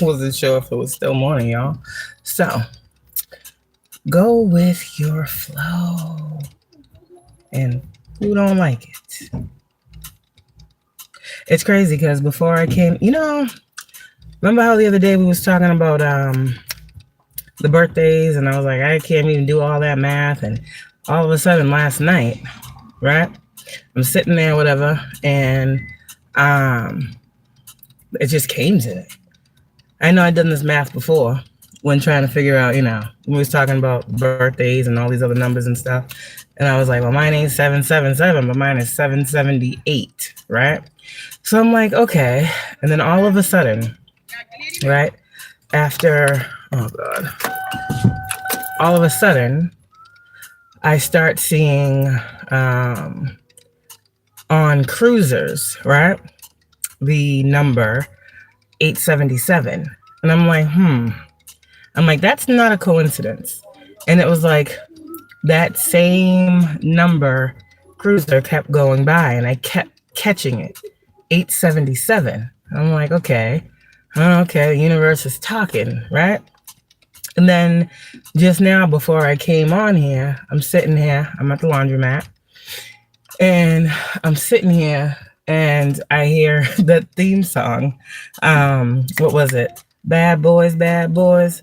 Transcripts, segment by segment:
Wasn't sure if it was still morning, y'all. So go with your flow. And who don't like it? It's crazy because before I came, remember how the other day we was talking about the birthdays, and I was like, I can't even do all that math, and all of a sudden last night, right? I'm sitting there, whatever, and it just came to me. I know I'd done this math before when trying to figure out, we was talking about birthdays and all these other numbers and stuff. And I was like, well, mine ain't 777, but mine is 778, right? So I'm like, okay. And then all of a sudden, right, after, oh God, all of a sudden, I start seeing on cruisers, right, the number 877. And I'm like, that's not a coincidence. And it was like that same number cruiser kept going by, and I kept catching it, 877. I'm like, okay, the universe is talking, right? And then just now before I came on here, I'm sitting here, I'm at the laundromat, and I'm sitting here and I hear that theme song. What was it? Bad boys,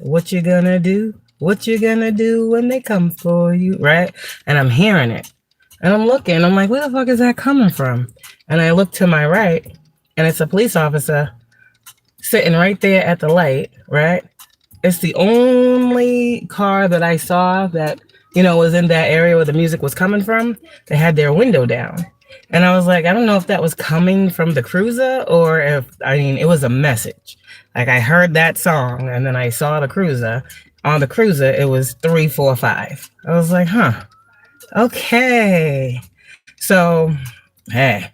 what you gonna do? What you gonna do when they come for you, right? And I'm hearing it. And I'm looking, I'm like, where the fuck is that coming from? And I look to my right, and it's a police officer sitting right there at the light, right? It's the only car that I saw that, was in that area where the music was coming from. They had their window down. And I was like, I don't know if that was coming from the cruiser or it was a message. Like I heard that song and then I saw the cruiser. On the cruiser, it was 345. I was like, huh, okay. So, hey,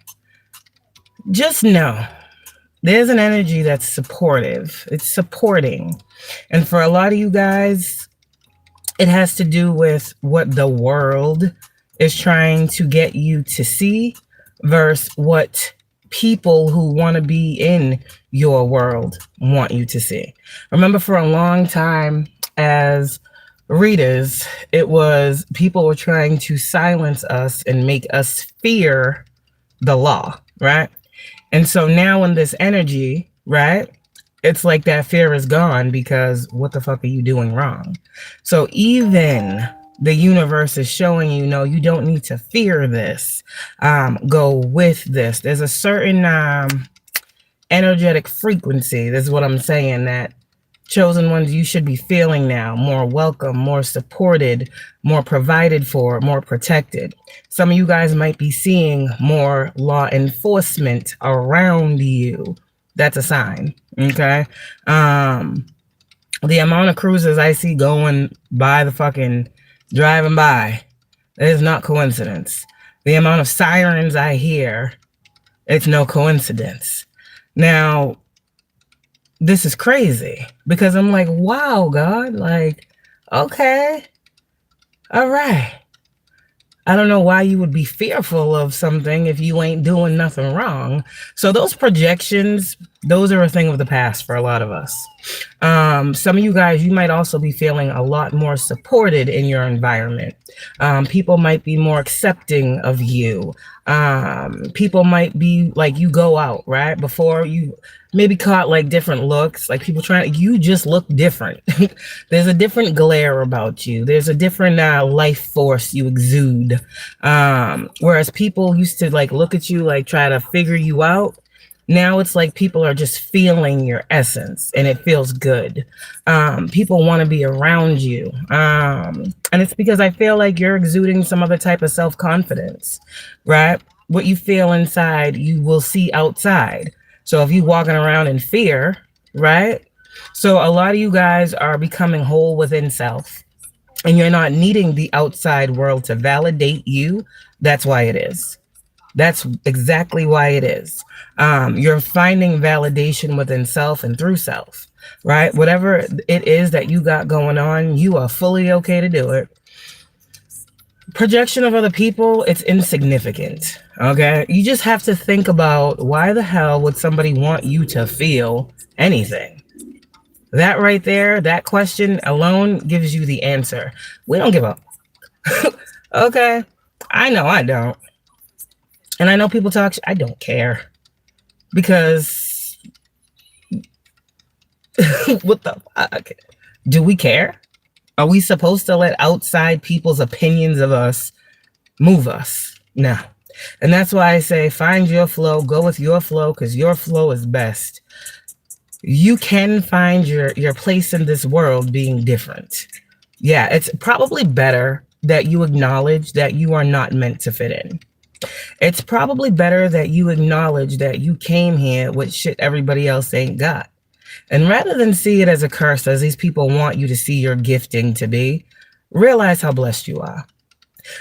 just know there's an energy that's supportive. It's supporting. And for a lot of you guys, it has to do with what the world is trying to get you to see versus what people who want to be in your world want you to see. Remember, for a long time as readers, it was people were trying to silence us and make us fear the law, right? And so now in this energy, right, it's like that fear is gone because what the fuck are you doing wrong? So even the universe is showing you, no, you don't need to fear this. Go with this. There's a certain energetic frequency. This is what I'm saying, that chosen ones you should be feeling now, more welcome, more supported, more provided for, more protected. Some of you guys might be seeing more law enforcement around you. That's a sign, okay? The amount of cruisers I see going by driving by, it is not coincidence. The amount of sirens I hear, it's no coincidence. Now, this is crazy because I'm like, wow, God, like, okay, all right. I don't know why you would be fearful of something if you ain't doing nothing wrong. So those projections, those are a thing of the past for a lot of us. Some of you guys, you might also be feeling a lot more supported in your environment. People might be more accepting of you. People might be like, you go out, right? Before you maybe caught like different looks, like people you just look different. There's a different glare about you. There's a different life force you exude. Whereas people used to like look at you, like try to figure you out. Now it's like people are just feeling your essence and it feels good. People want to be around you. And it's because I feel like you're exuding some other type of self-confidence, right? What you feel inside, you will see outside. So if you're walking around in fear, right? So a lot of you guys are becoming whole within self and you're not needing the outside world to validate you. That's why it is. That's exactly why it is. You're finding validation within self and through self, right? Whatever it is that you got going on, you are fully okay to do it. Projection of other people, it's insignificant. Okay? You just have to think about, why the hell would somebody want you to feel anything? That right there, that question alone gives you the answer. We don't give up. Okay? I know I don't. And I know people talk, I don't care. Because what the fuck? Do we care? Are we supposed to let outside people's opinions of us move us? No. And that's why I say, find your flow, go with your flow, because your flow is best. You can find your place in this world being different. Yeah, it's probably better that you acknowledge that you are not meant to fit in. It's probably better that you acknowledge that you came here with shit everybody else ain't got. And rather than see it as a curse, as these people want you to see your gifting to be, realize how blessed you are.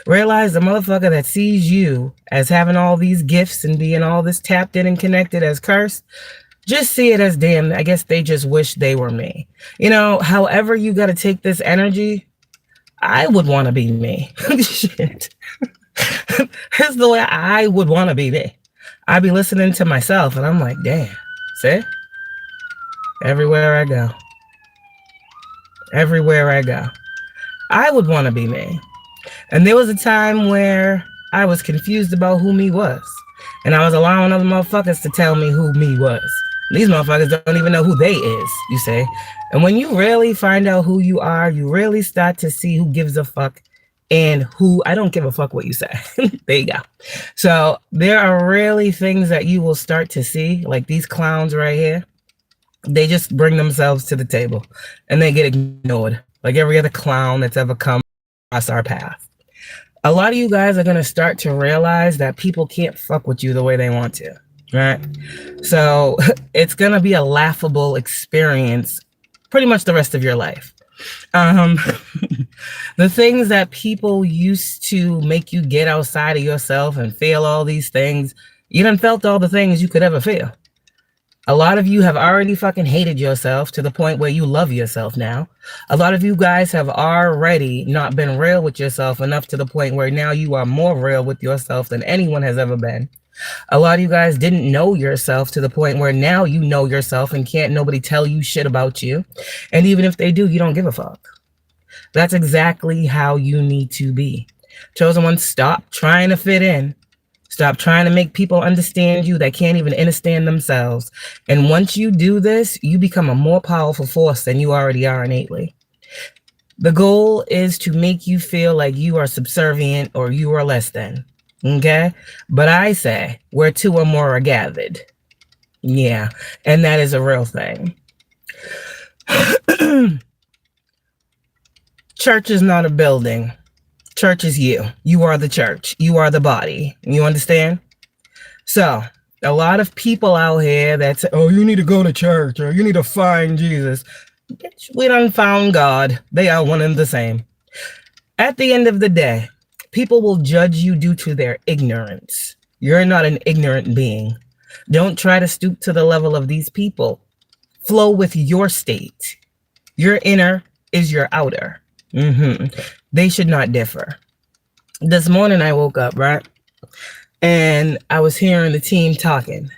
Realize the motherfucker that sees you as having all these gifts and being all this tapped in and connected as cursed, just see it as, damn, I guess they just wish they were me. You know, however you got to take this energy, I would want to be me. Shit. Here's the way I would want to be me. I'd be listening to myself and I'm like, damn, see? Everywhere I go. Everywhere I go. I would want to be me. And there was a time where I was confused about who me was. And I was allowing other motherfuckers to tell me who me was. These motherfuckers don't even know who they is, you say. And when you really find out who you are, you really start to see who gives a fuck and who, I don't give a fuck what you say. There you go. So there are really things that you will start to see, like these clowns right here. They just bring themselves to the table and they get ignored, like every other clown that's ever come across our path. A lot of you guys are going to start to realize that people can't fuck with you the way they want to, right? So it's going to be a laughable experience pretty much the rest of your life. The things that people used to make you get outside of yourself and feel all these things, you done felt all the things you could ever feel. A lot of you have already fucking hated yourself to the point where you love yourself now. A lot of you guys have already not been real with yourself enough to the point where now you are more real with yourself than anyone has ever been. A lot of you guys didn't know yourself to the point where now you know yourself and can't nobody tell you shit about you. And even if they do, you don't give a fuck. That's exactly how you need to be. Chosen one, stop trying to fit in. Stop trying to make people understand you that can't even understand themselves. And once you do this, you become a more powerful force than you already are innately. The goal is to make you feel like you are subservient or you are less than. Okay? But I say, where two or more are gathered. Yeah. And that is a real thing. Church is not a building. Church is you. You are the church. You are the body. You understand? So, a lot of people out here that say, oh, you need to go to church or you need to find Jesus. Bitch, we done found God. They are one and the same. At the end of the day, people will judge you due to their ignorance. You're not an ignorant being. Don't try to stoop to the level of these people. Flow with your state. Your inner is your outer. They should not differ. This morning I woke up, right? And I was hearing the team talking.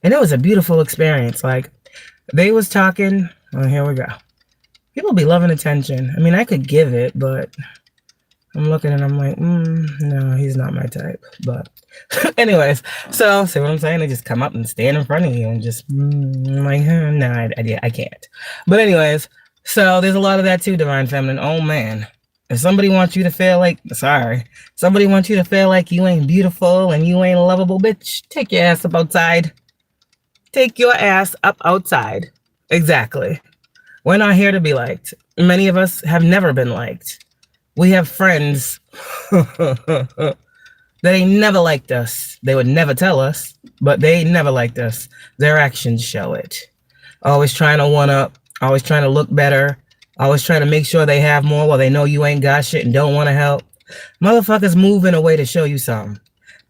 And it was a beautiful experience. Like, they was talking. Oh, here we go. People be loving attention. I mean, I could give it, but I'm looking and I'm like, no, he's not my type. But anyways, so see what I'm saying? They just come up and stand in front of you and just I'm like, no, I can't. But anyways, so there's a lot of that too, Divine Feminine. Oh man. If somebody wants you to feel like, somebody wants you to feel like you ain't beautiful and you ain't a lovable bitch, take your ass up outside. Take your ass up outside. Exactly. We're not here to be liked. Many of us have never been liked. We have friends that ain't never liked us. They would never tell us, but they never liked us. Their actions show it. Always trying to one up, always trying to look better. Always trying to make sure they have more while they know you ain't got shit and don't want to help. Motherfuckers move in a way to show you something.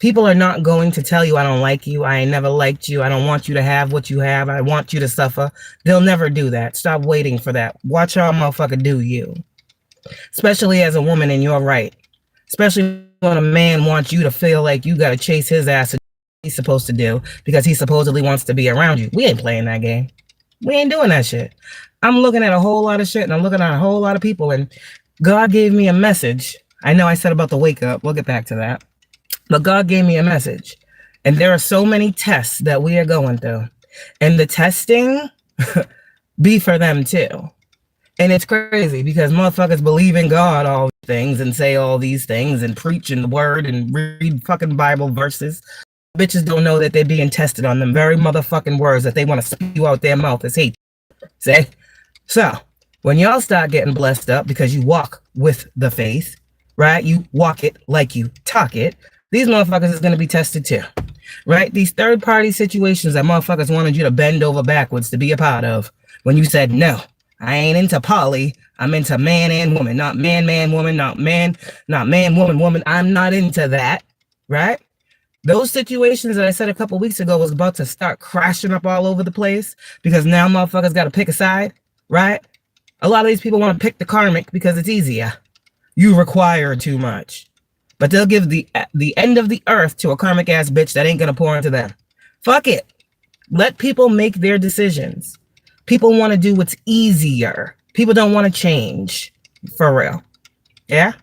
People are not going to tell you, I don't like you. I ain't never liked you. I don't want you to have what you have. I want you to suffer. They'll never do that. Stop waiting for that. Watch how a motherfucker do you. Especially as a woman in your right. Especially when a man wants you to feel like you got to chase his ass to do what he's supposed to do because he supposedly wants to be around you. We ain't playing that game. We ain't doing that shit. I'm looking at a whole lot of shit and I'm looking at a whole lot of people, and God gave me a message. I know I said about the wake up. We'll get back to that. But God gave me a message. And there are so many tests that we are going through. And the testing be for them too. And it's crazy because motherfuckers believe in God all these things and say all these things and preach in the word and read fucking Bible verses. Bitches don't know that they're being tested on them very motherfucking words that they want to spew out their mouth as hate. See? So, when y'all start getting blessed up because you walk with the faith, right? You walk it like you talk it. These motherfuckers is going to be tested too, right? These third-party situations that motherfuckers wanted you to bend over backwards to be a part of when you said, no, I ain't into poly. I'm into man and woman, not man, man, woman, not man, woman, woman. I'm not into that, right? Those situations that I said a couple weeks ago was about to start crashing up all over the place because now motherfuckers got to pick a side, right? A lot of these people want to pick the karmic because it's easier. You require too much. But they'll give the end of the earth to a karmic ass bitch that ain't going to pour into them. Fuck it. Let people make their decisions. People want to do what's easier. People don't want to change. For real. Yeah?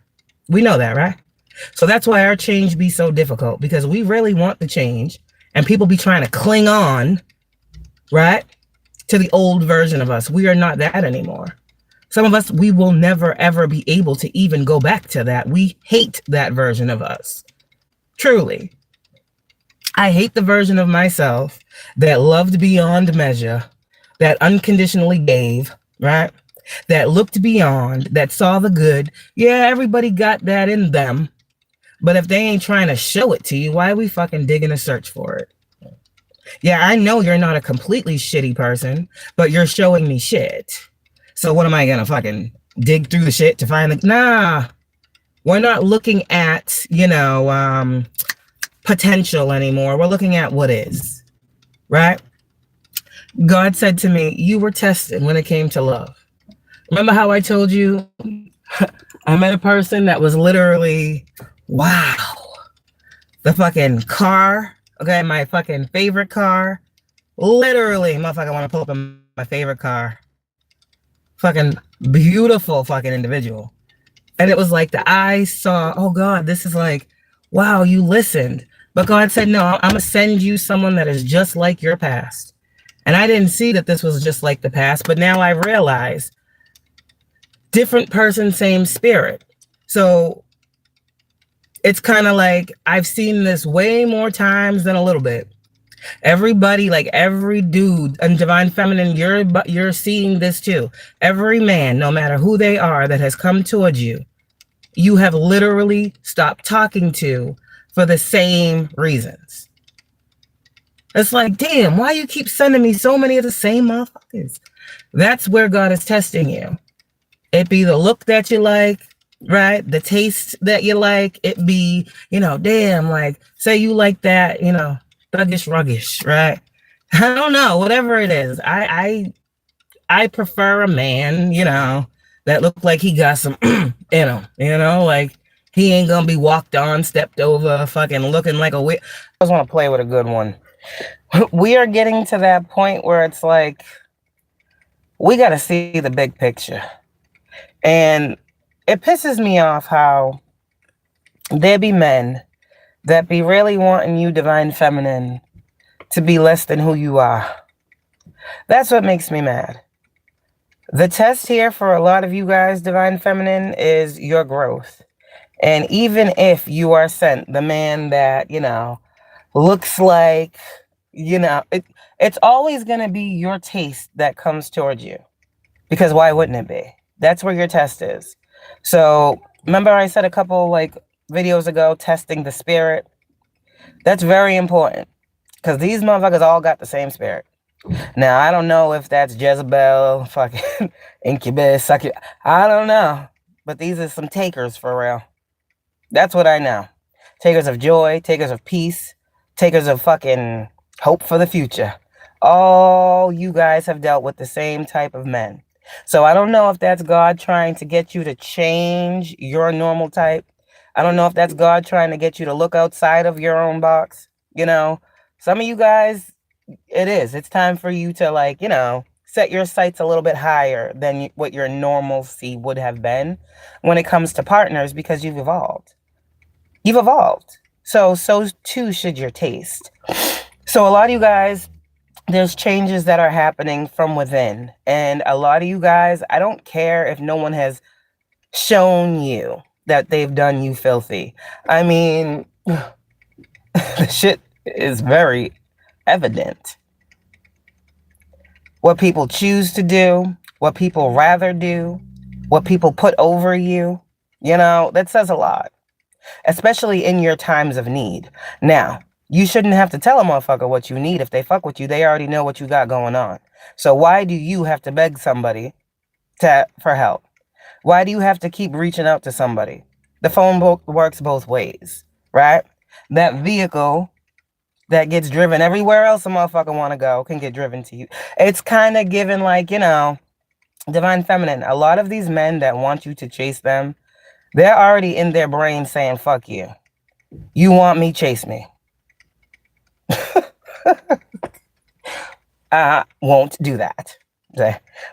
We know that, right? So that's why our change be so difficult, because we really want the change and people be trying to cling on, right, to the old version of us. We are not that anymore. Some of us, we will never, ever be able to even go back to that. We hate that version of us. Truly. I hate the version of myself that loved beyond measure, that unconditionally gave, right, that looked beyond, that saw the good. Yeah, everybody got that in them. But if they ain't trying to show it to you, why are we fucking digging a search for it? Yeah, I know you're not a completely shitty person, but you're showing me shit. So what am I gonna fucking dig through the shit to find the... Nah, we're not looking at, potential anymore. We're looking at what is, right? God said to me, you were tested when it came to love. Remember how I told you I met a person that was literally... Wow. The fucking car. Okay, my fucking favorite car. Literally, motherfucker, I want to pull up in my favorite car. Fucking beautiful fucking individual. And it was like the eyes saw, oh God, this is like, wow, you listened. But God said, no, I'm going to send you someone that is just like your past. And I didn't see that this was just like the past, but now I realize different person, same spirit. So it's kind of like I've seen this way more times than a little bit. Everybody, like every dude and divine feminine, you're seeing this too. Every man, no matter who they are, that has come towards you, you have literally stopped talking to for the same reasons. It's like, damn, why you keep sending me so many of the same motherfuckers? That's where God is testing you. It be the look that you like, right? The taste that you like. It be, damn, like, say you like that, thuggish, ruggish, right? I don't know, whatever it is. I prefer a man, that look like he got some in him, like he ain't gonna be walked on, stepped over, fucking looking like a I just want to play with a good one. We are getting to that point where it's like, we got to see the big picture. And it pisses me off how there be men that be really wanting you, divine feminine, to be less than who you are. That's what makes me mad. The test here for a lot of you guys, divine feminine, is your growth. And even if you are sent the man that, looks like, it's always going to be your taste that comes towards you. Because why wouldn't it be? That's where your test is. So remember I said a couple videos ago, testing the spirit. That's very important because these motherfuckers all got the same spirit. Now, I don't know if that's Jezebel, fucking incubus, succubus. I don't know. But these are some takers for real. That's what I know. Takers of joy, takers of peace, takers of fucking hope for the future. All you guys have dealt with the same type of men. So I don't know if that's God trying to get you to change your normal type. I don't know if that's God trying to get you to look outside of your own box. You know, some of you guys, it is. It's time for you to, like, you know, set your sights a little bit higher than what your normalcy would have been when it comes to partners, because you've evolved. You've evolved. So too should your taste. So a lot of you guys, there's changes that are happening from within. And a lot of you guys, I don't care if no one has shown you that they've done you filthy. I mean, the shit is very evident. What people choose to do, what people rather do, what people put over you, you know, that says a lot, especially in your times of need. Now, you shouldn't have to tell a motherfucker what you need. If they fuck with you, they already know what you got going on. So why do you have to beg somebody for help? Why do you have to keep reaching out to somebody? The phone works both ways, right? That vehicle that gets driven everywhere else a motherfucker want to go can get driven to you. It's kind of given, like, you know, divine feminine. A lot of these men that want you to chase them, they're already in their brain saying, fuck you. You want me, chase me. Won't do that.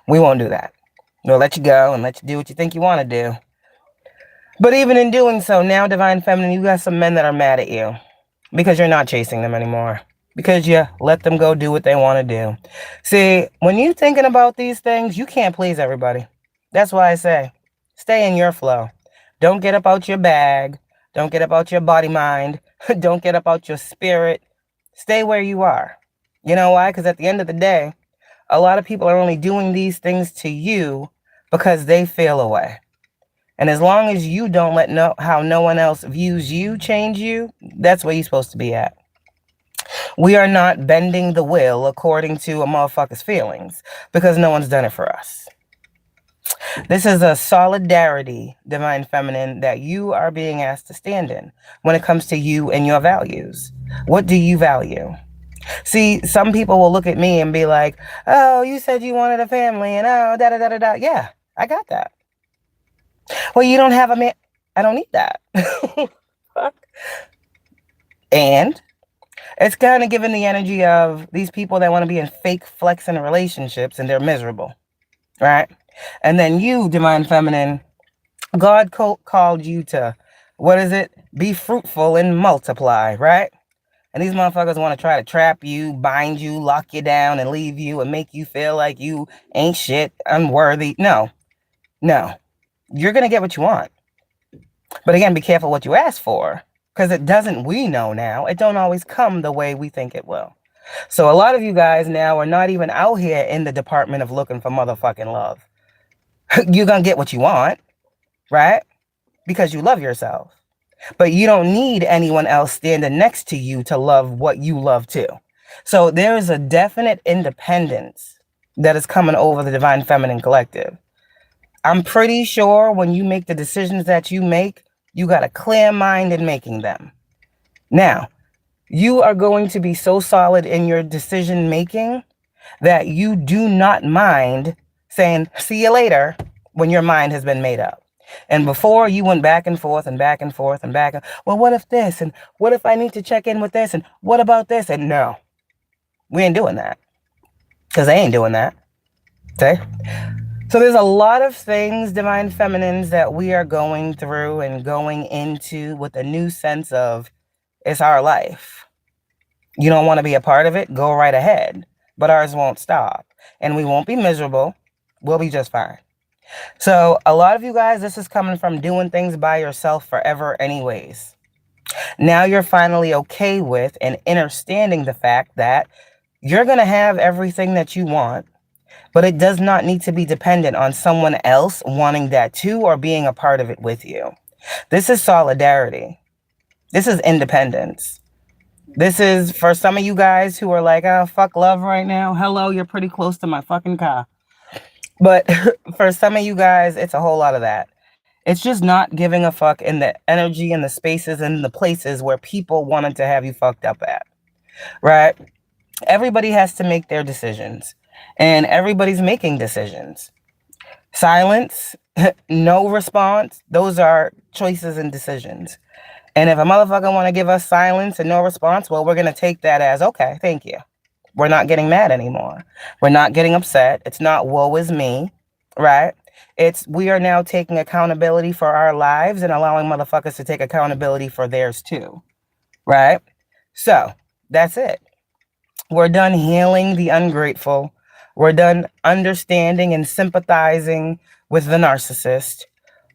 We won't do that. We'll let you go and let you do what you think you want to do. But even in doing so, now, divine feminine, you got some men that are mad at you because you're not chasing them anymore, because you let them go do what they want to do. See, when you're thinking about these things, you can't please everybody. That's why I say, stay in your flow. Don't get up out your bag. Don't get up out your body mind. Don't get up out your spirit. Stay where you are. You know why? Because at the end of the day, a lot of people are only doing these things to you because they feel away. And as long as you don't let how no one else views you change you, that's where you're supposed to be at. We are not bending the will according to a motherfucker's feelings, because no one's done it for us. This is a solidarity, divine feminine, that you are being asked to stand in when it comes to you and your values. What do you value? See, some people will look at me and be like, oh, you said you wanted a family and oh, da-da-da-da-da. Yeah, I got that. Well, you don't have a man. I don't need that. And it's kind of given the energy of these people that want to be in fake flexing relationships and they're miserable, right? And then you, divine feminine, God called you to, what is it? Be fruitful and multiply, right? And these motherfuckers want to try to trap you, bind you, lock you down, and leave you and make you feel like you ain't shit, unworthy. No. You're going to get what you want. But again, be careful what you ask for, because it doesn't, we know now, it don't always come the way we think it will. So a lot of you guys now are not even out here in the department of looking for motherfucking love. You're going to get what you want, right? Because you love yourself. But you don't need anyone else standing next to you to love what you love too. So there is a definite independence that is coming over the divine feminine collective. I'm pretty sure when you make the decisions that you make, you got a clear mind in making them. Now, you are going to be so solid in your decision making that you do not mind saying, see you later, when your mind has been made up. And before, you went back and forth and back and forth and back. Well, what if this? And what if I need to check in with this? And what about this? And no, we ain't doing that, because they ain't doing that. Okay? So there's a lot of things, divine feminines, that we are going through and going into with a new sense of, it's our life. You don't want to be a part of it? Go right ahead. But ours won't stop. And we won't be miserable. We'll be just fine. So a lot of you guys, this is coming from doing things by yourself forever anyways. Now you're finally okay with and understanding the fact that you're going to have everything that you want, but it does not need to be dependent on someone else wanting that too or being a part of it with you. This is solidarity. This is independence. This is for some of you guys who are like, oh, fuck love right now. Hello, you're pretty close to my fucking car. But for some of you guys, it's a whole lot of that. It's just not giving a fuck in the energy and the spaces and the places where people wanted to have you fucked up at, right? Everybody has to make their decisions, and everybody's making decisions. Silence, no response, those are choices and decisions. And if a motherfucker want to give us silence and no response, well, we're going to take that as, okay, thank you. We're not getting mad anymore. We're not getting upset. It's not woe is me, right? It's we are now taking accountability for our lives and allowing motherfuckers to take accountability for theirs too, right? So that's it. We're done healing the ungrateful. We're done understanding and sympathizing with the narcissist.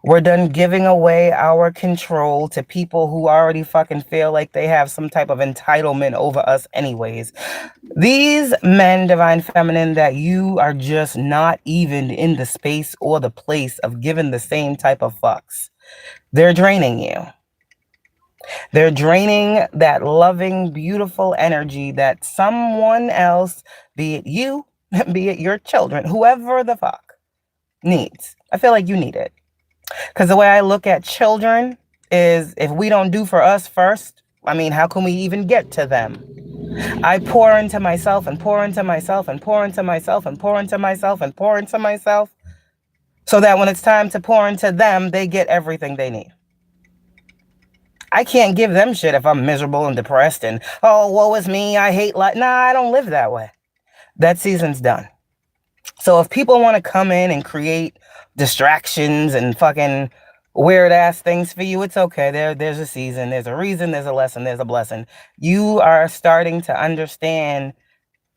We're done giving away our control to people who already fucking feel like they have some type of entitlement over us anyways. These men, divine feminine, that you are just not even in the space or the place of giving the same type of fucks. They're draining you. They're draining that loving, beautiful energy that someone else, be it you, be it your children, whoever the fuck, needs. I feel like you need it. Because the way I look at children is if we don't do for us first, I mean, how can we even get to them? I pour into myself and pour into myself and pour into myself and pour into myself and pour into myself so that when it's time to pour into them, they get everything they need. I can't give them shit if I'm miserable and depressed and, oh, woe is me, I hate life. Nah, I don't live that way. That season's done. So if people want to come in and create distractions and fucking weird ass things for you, it's okay. There's a season, there's a reason, there's a lesson, there's a blessing. You are starting to understand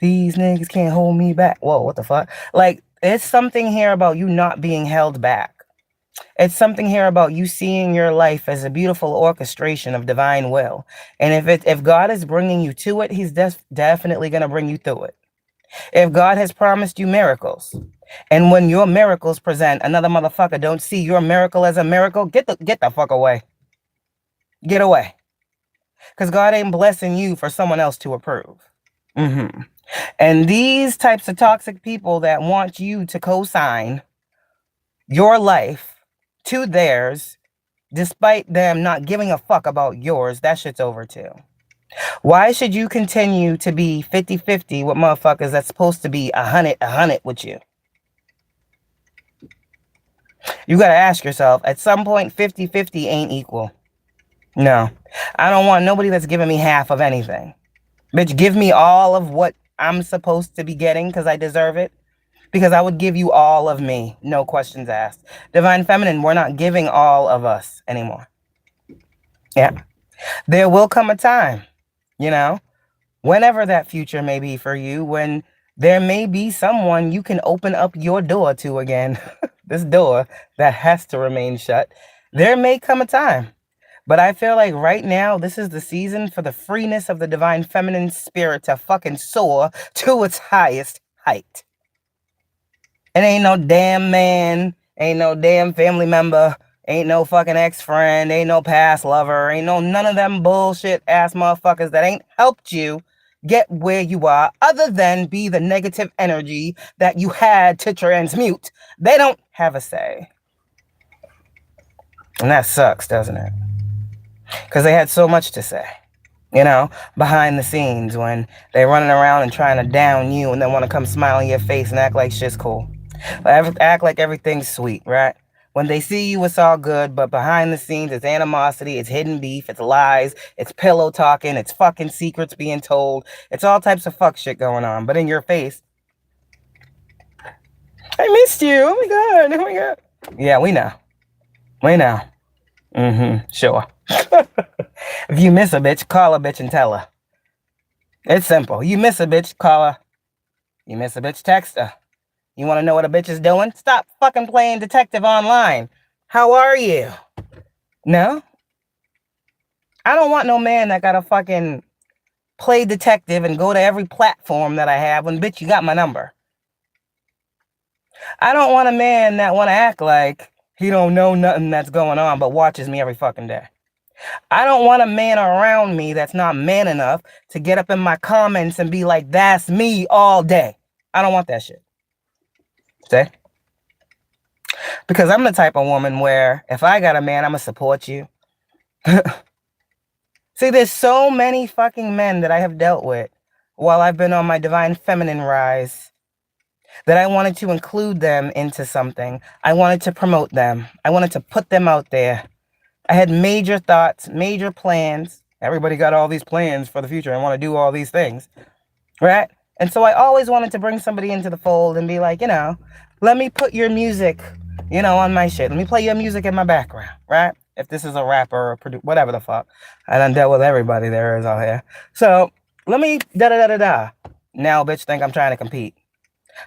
these niggas can't hold me back. Whoa, what the fuck? Like, it's something here about you not being held back. It's something here about you seeing your life as a beautiful orchestration of divine will. And if God is bringing you to it, he's definitely going to bring you through it. If God has promised you miracles, and when your miracles present, another motherfucker don't see your miracle as a miracle, get the fuck away. Get away. Because God ain't blessing you for someone else to approve. And these types of toxic people that want you to co-sign your life to theirs, despite them not giving a fuck about yours, that shit's over too. Why should you continue to be 50-50 with motherfuckers that's supposed to be 100 with you? You gotta ask yourself, at some point, 50-50 ain't equal. No. I don't want nobody that's giving me half of anything. Bitch, give me all of what I'm supposed to be getting because I deserve it. Because I would give you all of me, no questions asked. Divine Feminine, we're not giving all of us anymore. Yeah. There will come a time, you know, whenever that future may be for you, when there may be someone you can open up your door to again. This door that has to remain shut. There may come a time. But I feel like right now, this is the season for the freeness of the divine feminine spirit to fucking soar to its highest height. It ain't no damn man, ain't no damn family member, ain't no fucking ex-friend, ain't no past lover, ain't no none of them bullshit ass motherfuckers that ain't helped you get where you are other than be the negative energy that you had to transmute. They don't have a say. And that sucks, doesn't it? Because they had so much to say, you know, behind the scenes when they're running around and trying to down you and then want to come smile in your face and act like shit's cool. Act like everything's sweet, right? When they see you, it's all good, but behind the scenes, it's animosity, it's hidden beef, it's lies, it's pillow talking, it's fucking secrets being told. It's all types of fuck shit going on. But in your face, I missed you. Oh my God. Oh my God. Yeah, we know. We know. Sure. If you miss a bitch, call a bitch and tell her. It's simple. You miss a bitch, call her. You miss a bitch, text her. You want to know what a bitch is doing? Stop fucking playing detective online. How are you? No? I don't want no man that gotta fucking play detective and go to every platform that I have when, bitch, you got my number. I don't want a man that want to act like he don't know nothing that's going on but watches me every fucking day. I don't want a man around me that's not man enough to get up in my comments and be like, that's me all day. I don't want that shit. See? Because I'm the type of woman where if I got a man, I'm going to support you. See, there's so many fucking men that I have dealt with while I've been on my divine feminine rise that I wanted to include them into something. I wanted to promote them. I wanted to put them out there. I had major thoughts, major plans. Everybody got all these plans for the future. I want to do all these things, right? And so I always wanted to bring somebody into the fold and be like, let me put your music, on my shit. Let me play your music in my background, right? If this is a rapper or a producer, whatever the fuck. I done dealt with everybody there is out here. So let me da-da-da-da-da. Now bitch think I'm trying to compete.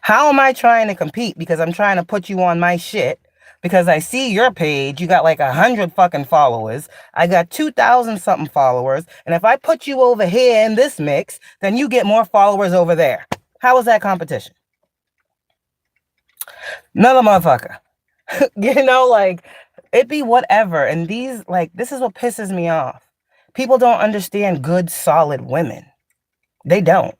How am I trying to compete? Because I'm trying to put you on my shit. Because I see your page, you got like 100 fucking followers. I got 2,000 something followers. And if I put you over here in this mix, then you get more followers over there. How is that competition? Another motherfucker. It be whatever. And this is what pisses me off. People don't understand good, solid women. They don't.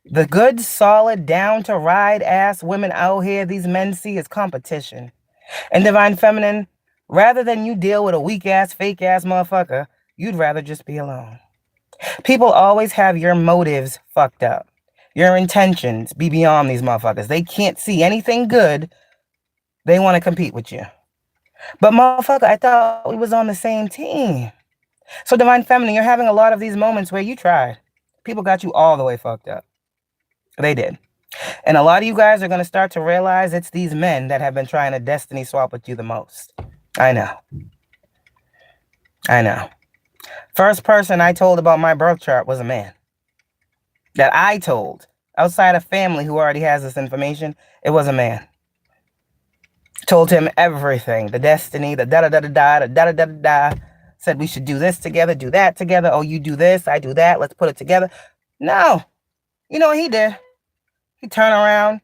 The good, solid, down-to-ride ass women out here, these men see as competition. And Divine Feminine, rather than you deal with a weak-ass, fake-ass motherfucker, you'd rather just be alone. People always have your motives fucked up. Your intentions be beyond these motherfuckers. They can't see anything good. They want to compete with you. But motherfucker, I thought we was on the same team. So Divine Feminine, you're having a lot of these moments where you tried. People got you all the way fucked up. They did. And a lot of you guys are going to start to realize it's these men that have been trying to destiny swap with you the most. I know. First person I told about my birth chart was a man. That I told. Outside of family who already has this information, it was a man. Told him everything. The destiny, the da-da-da-da-da, the da-da-da-da-da. Said we should do this together, do that together. Oh, you do this, I do that. Let's put it together. No. You know what he did? He turned around,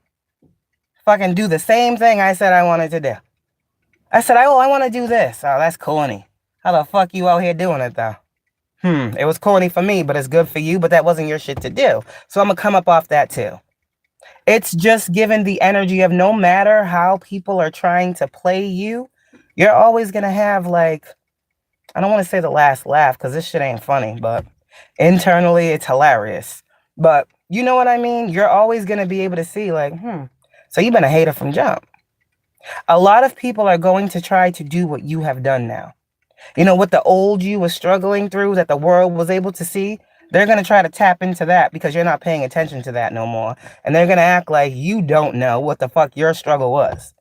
fucking do the same thing I said I wanted to do. I said, I want to do this. Oh, that's corny. How the fuck you out here doing it, though? It was corny for me, but it's good for you, but that wasn't your shit to do. So I'm going to come up off that, too. It's just given the energy of no matter how people are trying to play you, you're always going to have, I don't want to say the last laugh, because this shit ain't funny, but internally it's hilarious. But you know what I mean? You're always going to be able to see so you've been a hater from jump. A lot of people are going to try to do what you have done now. What the old you was struggling through that the world was able to see, they're going to try to tap into that because you're not paying attention to that no more. And they're going to act like you don't know what the fuck your struggle was.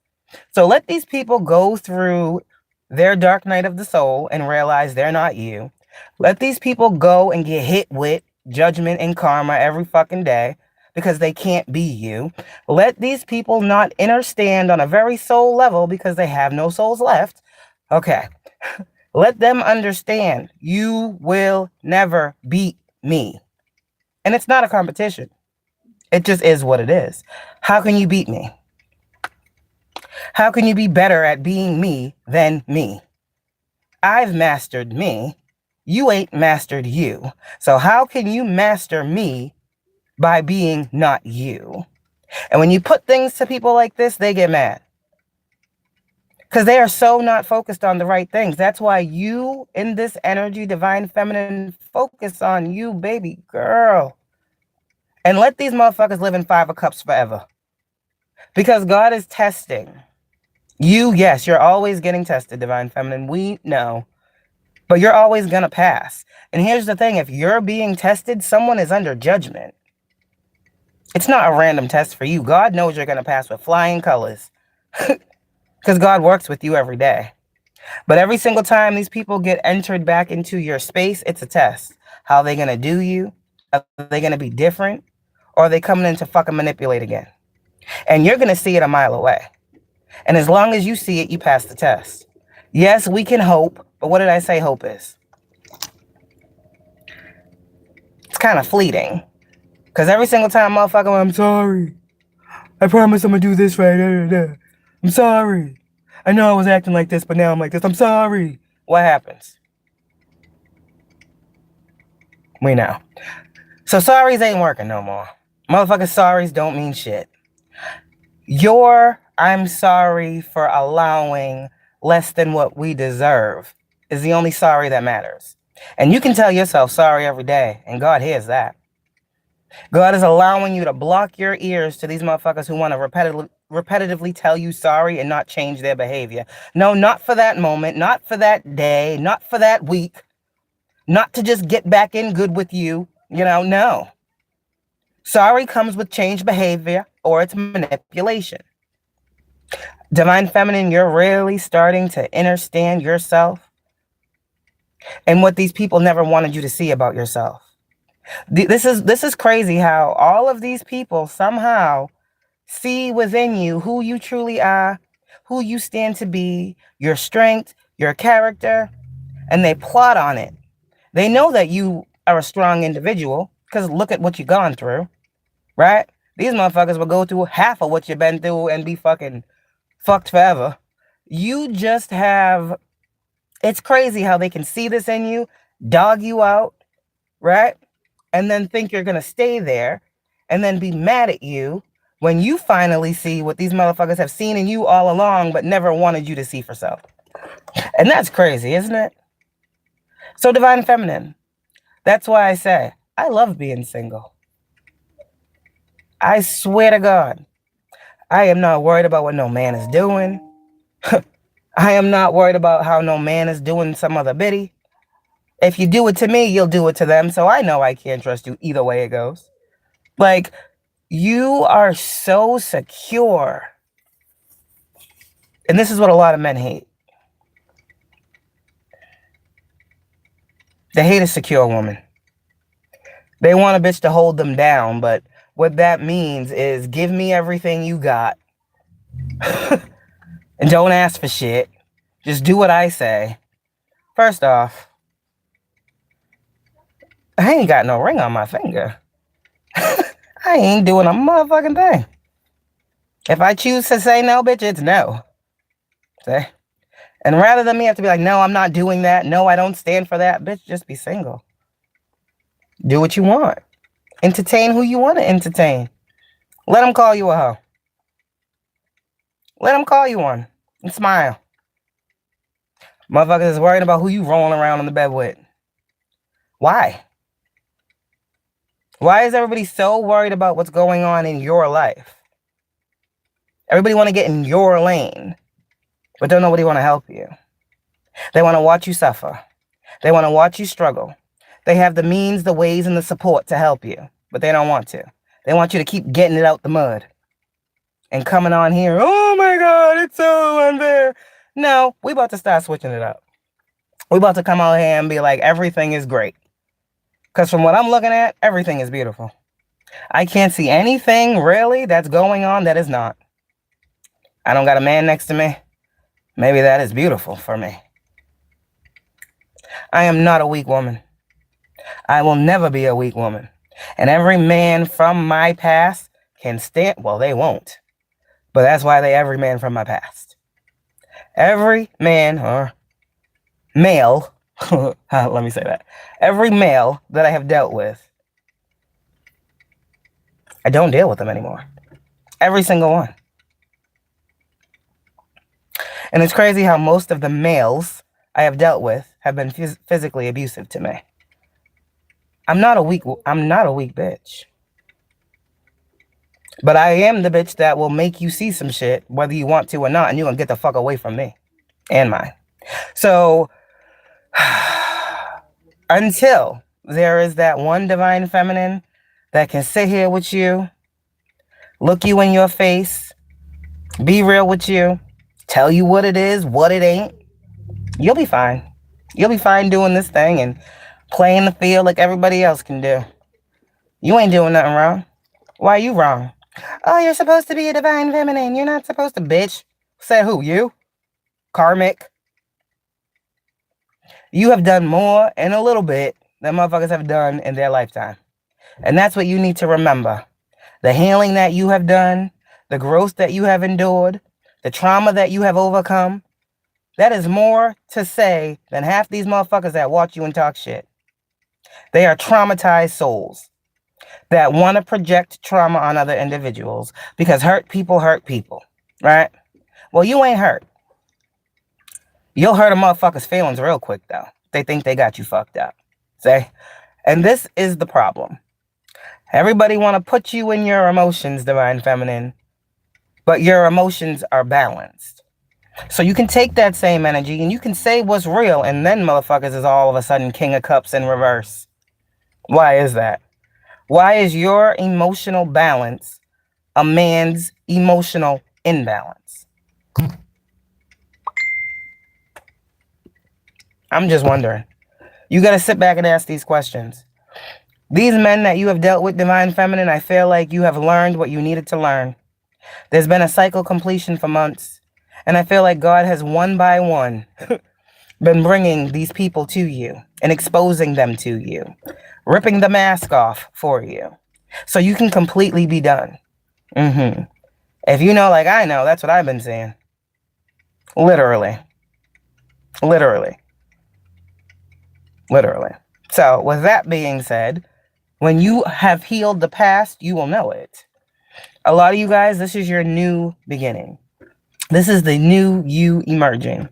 So let these people go through their dark night of the soul and realize they're not you. Let these people go and get hit with judgment and karma every fucking day because they can't be you. Let these people not understand on a very soul level because they have no souls left. Okay. Let them understand you will never beat me. And it's not a competition. It just is what it is. How can you beat me? How can you be better at being me than me? I've mastered me. You ain't mastered you. So how can you master me by being not you? And when you put things to people like this, they get mad. Because they are so not focused on the right things. That's why you, in this energy, Divine Feminine, focus on you, baby girl. And let these motherfuckers live in 5 of Cups forever. Because God is testing. You, yes, you're always getting tested, Divine Feminine. We know. But you're always going to pass. And here's the thing. If you're being tested, someone is under judgment. It's not a random test for you. God knows you're going to pass with flying colors. Because God works with you every day. But every single time these people get entered back into your space, it's a test. How are they going to do you? Are they going to be different? Or are they coming in to fucking manipulate again? And you're going to see it a mile away. And as long as you see it, you pass the test. Yes, we can hope. But what did I say hope is? It's kind of fleeting. Because every single time, motherfucker, I'm sorry. I promise I'm going to do this right. I'm sorry. I know I was acting like this, but now I'm like this. I'm sorry. What happens? We know. So sorries ain't working no more. Motherfucker, sorries don't mean shit. Your I'm sorry for allowing less than what we deserve is the only sorry that matters. And you can tell yourself sorry every day, and God hears that. God is allowing you to block your ears to these motherfuckers who want to repetitively tell you sorry and not change their behavior. No, not for that moment, not for that day, not for that week, not to just get back in good with you. You know, no. Sorry comes with changed behavior or it's manipulation. Divine Feminine, you're really starting to understand yourself and what these people never wanted you to see about yourself. This is crazy how all of these people somehow see within you who you truly are, who you stand to be, your strength, your character, and they plot on it. They know that you are a strong individual because look at what you've gone through, right? These motherfuckers will go through half of what you've been through and be fucking fucked forever. You just have, it's crazy how they can see this in you, dog you out, right? And then think you're going to stay there and then be mad at you when you finally see what these motherfuckers have seen in you all along but never wanted you to see for self. And that's crazy, isn't it? So Divine Feminine, that's why I say, I love being single. I swear to God, I am not worried about what no man is doing. I am not worried about how no man is doing some other biddy. If you do it to me, you'll do it to them. So I know I can't trust you either way it goes. Like, you are so secure. And this is what a lot of men hate. They hate a secure woman. They want a bitch to hold them down, but what that means is give me everything you got. And don't ask for shit. Just do what I say. First off, I ain't got no ring on my finger. I ain't doing a motherfucking thing. If I choose to say no, bitch, it's no. See? And rather than me have to be like, no, I'm not doing that. No, I don't stand for that. Bitch, just be single. Do what you want. Entertain who you want to entertain. Let them call you a hoe. Let them call you one. And smile. Motherfuckers is worried about who you rolling around on the bed with. Why? Why is everybody so worried about what's going on in your life? Everybody want to get in your lane, but don't nobody want to help you. They want to watch you suffer. They want to watch you struggle. They have the means, the ways, and the support to help you, but they don't want to. They want you to keep getting it out the mud and coming on here, oh my God, it's so unfair. No, we about to start switching it up. We about to come out here and be like, everything is great. Because from what I'm looking at, everything is beautiful. I can't see anything really that's going on that is not. I don't got a man next to me. Maybe that is beautiful for me. I am not a weak woman. I will never be a weak woman. And every man from my past can stand, well, they won't. But that's why they every man from my past. Every man or male, let me say that. Every male that I have dealt with, I don't deal with them anymore. Every single one. And it's crazy how most of the males I have dealt with have been physically abusive to me. I'm not a weak bitch. But I am the bitch that will make you see some shit, whether you want to or not, and you're going to get the fuck away from me and mine. So, until there is that one Divine Feminine that can sit here with you, look you in your face, be real with you, tell you what it is, what it ain't, you'll be fine. You'll be fine doing this thing and playing the field like everybody else can do. You ain't doing nothing wrong. Why are you wrong? Oh, you're supposed to be a Divine Feminine. You're not supposed to, bitch. Said who? You? Karmic? You have done more in a little bit than motherfuckers have done in their lifetime. And that's what you need to remember. The healing that you have done, the growth that you have endured, the trauma that you have overcome, that is more to say than half these motherfuckers that watch you and talk shit. They are traumatized souls that want to project trauma on other individuals because hurt people, right? Well, you ain't hurt. You'll hurt a motherfucker's feelings real quick, though. They think they got you fucked up. See? And this is the problem. Everybody want to put you in your emotions, Divine Feminine, but your emotions are balanced. So you can take that same energy and you can say what's real, and then motherfuckers is all of a sudden King of Cups in reverse. Why is that? Why is your emotional balance a man's emotional imbalance? I'm just wondering. You got to sit back and ask these questions. These men that you have dealt with, Divine Feminine, I feel like you have learned what you needed to learn. There's been a cycle completion for months, and I feel like God has one by one been bringing these people to you and exposing them to you, ripping the mask off for you, so you can completely be done. If you know like I know, that's what I've been saying. Literally. Literally. Literally. So with that being said, when you have healed the past, you will know it. A lot of you guys, this is your new beginning. This is the new you emerging.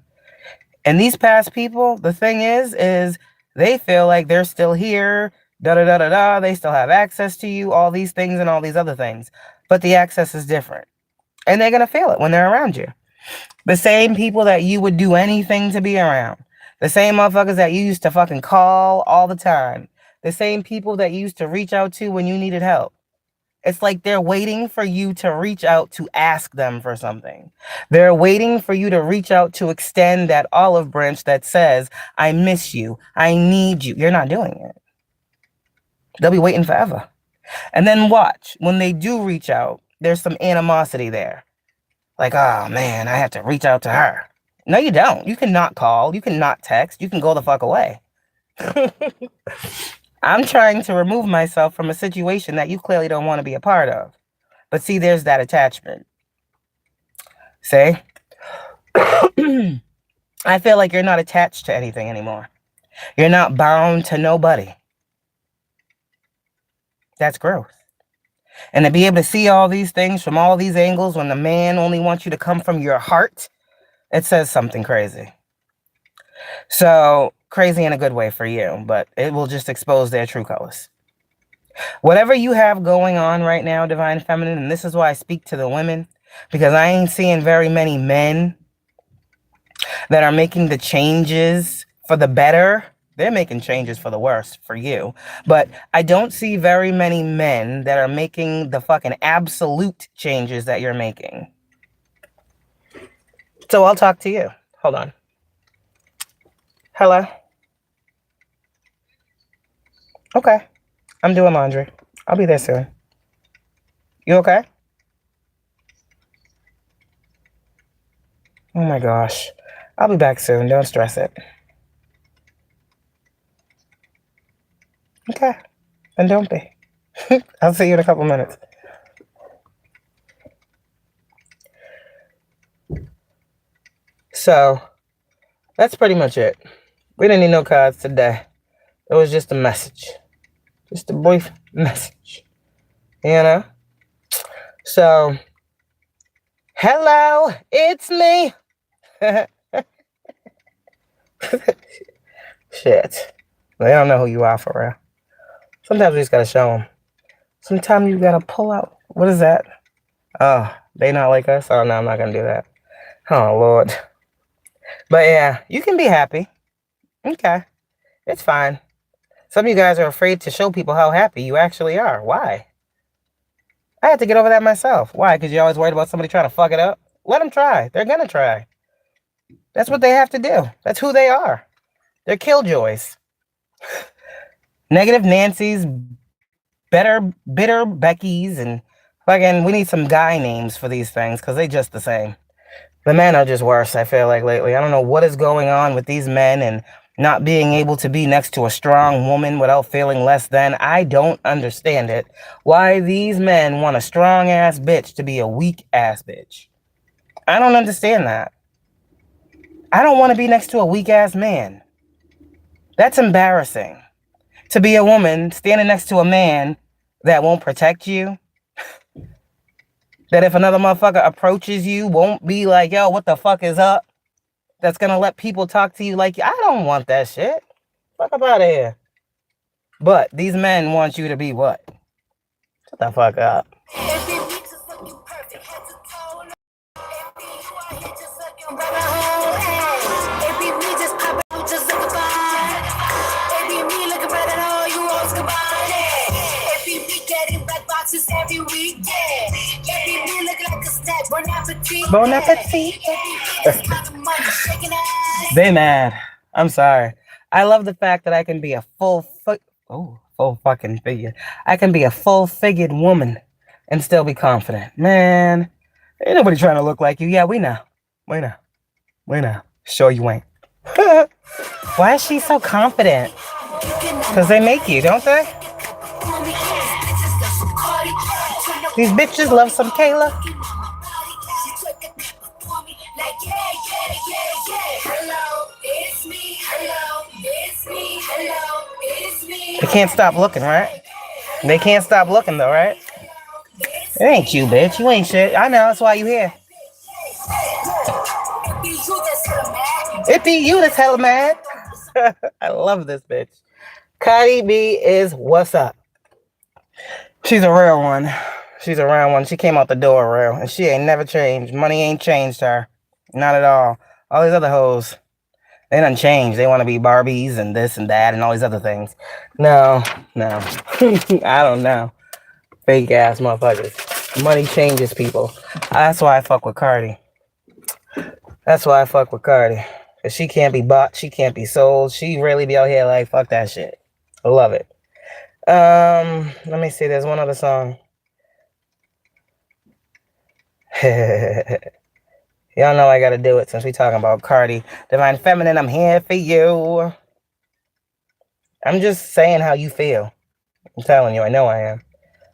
And these past people, the thing is they feel like they're still here, da-da-da-da-da, they still have access to you, all these things and all these other things. But the access is different. And they're going to feel it when they're around you. The same people that you would do anything to be around. The same motherfuckers that you used to fucking call all the time. The same people that you used to reach out to when you needed help. It's like they're waiting for you to reach out to ask them for something. They're waiting for you to reach out to extend that olive branch that says, I miss you. I need you. You're not doing it. They'll be waiting forever. And then watch. When they do reach out, there's some animosity there. Like, oh man, I have to reach out to her. No, you don't. You can not call. You can not text. You can go the fuck away. I'm trying to remove myself from a situation that you clearly don't want to be a part of. But see, there's that attachment. See? I feel like you're not attached to anything anymore. You're not bound to nobody. That's growth. And to be able to see all these things from all these angles when the man only wants you to come from your heart, it says something crazy. So, crazy in a good way for you, but it will just expose their true colors. Whatever you have going on right now, Divine Feminine, and this is why I speak to the women, because I ain't seeing very many men that are making the changes for the better. They're making changes for the worse for you. But I don't see very many men that are making the fucking absolute changes that you're making. So I'll talk to you. Hold on. Hello? Okay. I'm doing laundry. I'll be there soon. You okay? Oh my gosh. I'll be back soon. Don't stress it. Okay. Then don't be. I'll see you in a couple minutes. So, that's pretty much it. We didn't need no cards today. It was just a message. Just a brief message. You know? So, hello, it's me. Shit. They don't know who you are for real. Sometimes we just gotta show them. Sometimes you gotta pull out. What is that? Oh, they not like us? Oh, no, I'm not gonna do that. Oh, Lord. But yeah, you can be happy. Okay. It's fine. Some of you guys are afraid to show people how happy you actually are. Why? I had to get over that myself. Why? Because you're always worried about somebody trying to fuck it up? Let them try. They're gonna try. That's what they have to do. That's who they are. They're killjoys. Negative Nancy's, bitter Becky's, and fucking, we need some guy names for these things because they just the same. The men are just worse, I feel like, lately. I don't know what is going on with these men and not being able to be next to a strong woman without feeling less than. I don't understand it. Why these men want a strong-ass bitch to be a weak-ass bitch. I don't understand that. I don't want to be next to a weak-ass man. That's embarrassing. To be a woman standing next to a man that won't protect you. That if another motherfucker approaches you, won't be like, yo, what the fuck is up? That's going to let people talk to you like, I don't want that shit. Fuck up out of here. But these men want you to be what? Shut the fuck up. Bon appetit. They mad. I'm sorry. I love the fact that I can be a full fucking figure. I can be a full-figured woman and still be confident. Man, ain't nobody trying to look like you. Yeah, we know. We know. We know. Sure you ain't. Why is she so confident? Because they make you, don't they? These bitches love some Kayla. They can't stop looking, right? They can't stop looking, though, right? It ain't you, bitch. You ain't shit. I know. That's why you here. It be you that's hella mad. I love this bitch. Cardi B is what's up. She's a real one. She's a real one. She came out the door real. And she ain't never changed. Money ain't changed her. Not at all. All these other hoes, they done changed. They want to be Barbies and this and that and all these other things. No. I don't know. Fake ass motherfuckers. Money changes people. That's why I fuck with Cardi. That's why I fuck with Cardi. Cause she can't be bought. She can't be sold. She really be out here like, fuck that shit. I love it. Let me see. There's one other song. Y'all know I gotta do it since we talking about Cardi. Divine Feminine, I'm here for you. I'm just saying how you feel. I'm telling you, I know I am.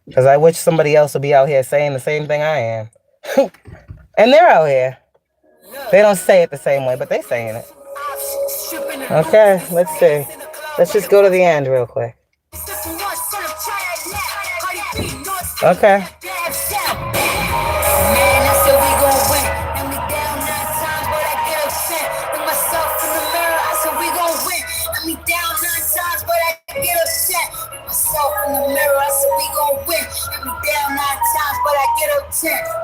Because I wish somebody else would be out here saying the same thing I am. And they're out here. They don't say it the same way, but they saying it. Okay, let's see. Let's just go to the end real quick. Okay.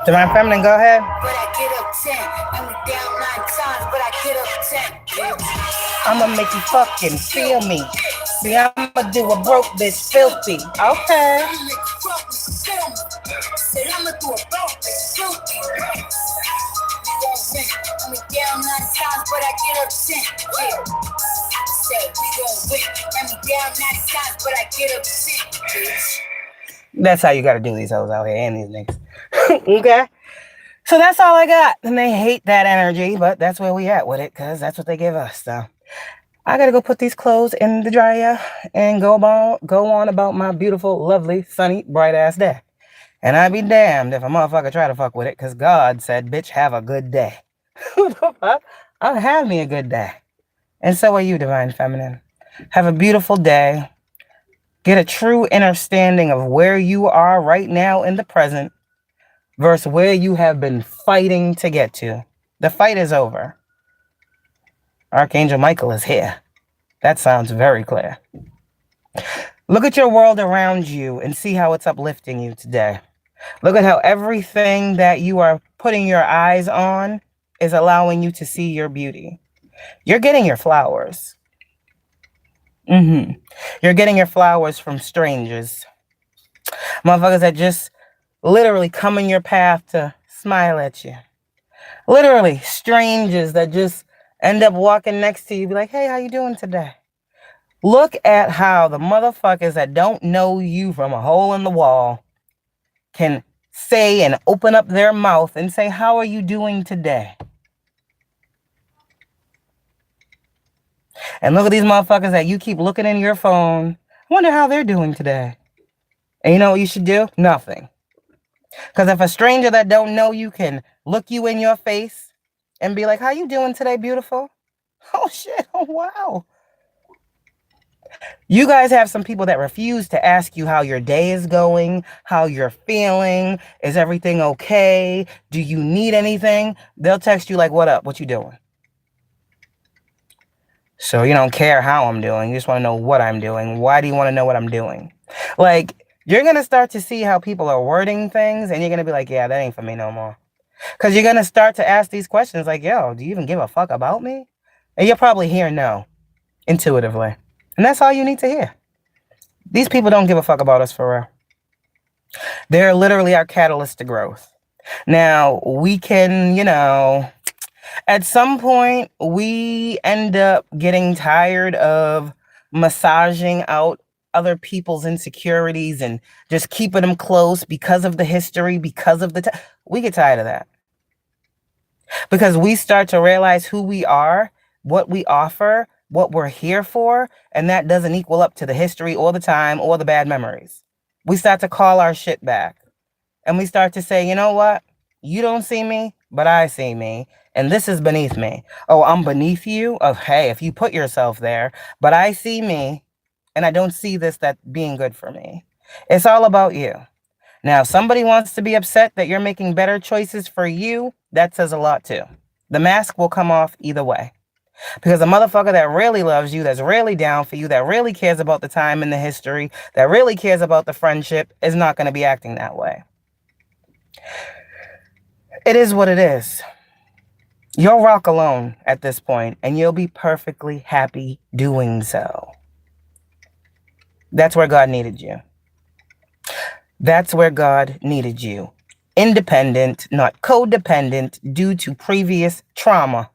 Divine Feminine, go ahead. I'ma make you fucking feel me. See, I'ma do a broke bitch filthy. Okay. That's how you gotta do these hoes out here and these niggas. Okay? So that's all I got. And they hate that energy, but that's where we at with it, because that's what they give us. So I gotta go put these clothes in the dryer and go on about my beautiful, lovely, sunny, bright ass day. And I'd be damned if a motherfucker try to fuck with it, because God said, bitch, have a good day. Who the fuck? I'll have me a good day. And so are you, Divine Feminine. Have a beautiful day. Get a true understanding of where you are right now in the present versus where you have been fighting to get to. The fight is over. Archangel Michael is here. That sounds very clear. Look at your world around you and see how it's uplifting you today. Look at how everything that you are putting your eyes on is allowing you to see your beauty. You're getting your flowers. You're getting your flowers from strangers. Motherfuckers that just literally come in your path to smile at you. Literally, strangers that just end up walking next to you, be like, hey, how you doing today? Look at how the motherfuckers that don't know you from a hole in the wall can say and open up their mouth and say, how are you doing today? And look at these motherfuckers that you keep looking in your phone. I wonder how they're doing today. And you know what you should do? Nothing. Because if a stranger that don't know you can look you in your face and be like, how you doing today, beautiful? Oh, shit. Oh, wow. You guys have some people that refuse to ask you how your day is going, how you're feeling. Is everything okay? Do you need anything? They'll text you like, what up? What you doing? So you don't care how I'm doing. You just want to know what I'm doing. Why do you want to know what I'm doing? Like, You're going to start to see how people are wording things, and you're going to be like, yeah, that ain't for me no more. Because you're going to start to ask these questions like, yo, do you even give a fuck about me? And you'll probably hear no, intuitively. And that's all you need to hear. These people don't give a fuck about us for real. They're literally our catalyst to growth. Now, we can, at some point, we end up getting tired of massaging out other people's insecurities and just keeping them close because of the history, because of the we get tired of that. Because we start to realize who we are, what we offer, what we're here for, and that doesn't equal up to the history or the time or the bad memories. We start to call our shit back. And we start to say, you know what? You don't see me, but I see me. And this is beneath me. Oh, I'm beneath you? Oh, hey, if you put yourself there, but I see me, and I don't see that being good for me. It's all about you. Now, if somebody wants to be upset that you're making better choices for you, that says a lot too. The mask will come off either way. Because a motherfucker that really loves you, that's really down for you, that really cares about the time and the history, that really cares about the friendship, is not going to be acting that way. It is what it is. You'll rock alone at this point, and you'll be perfectly happy doing so. That's where God needed you. That's where God needed you. Independent, not codependent, due to previous trauma.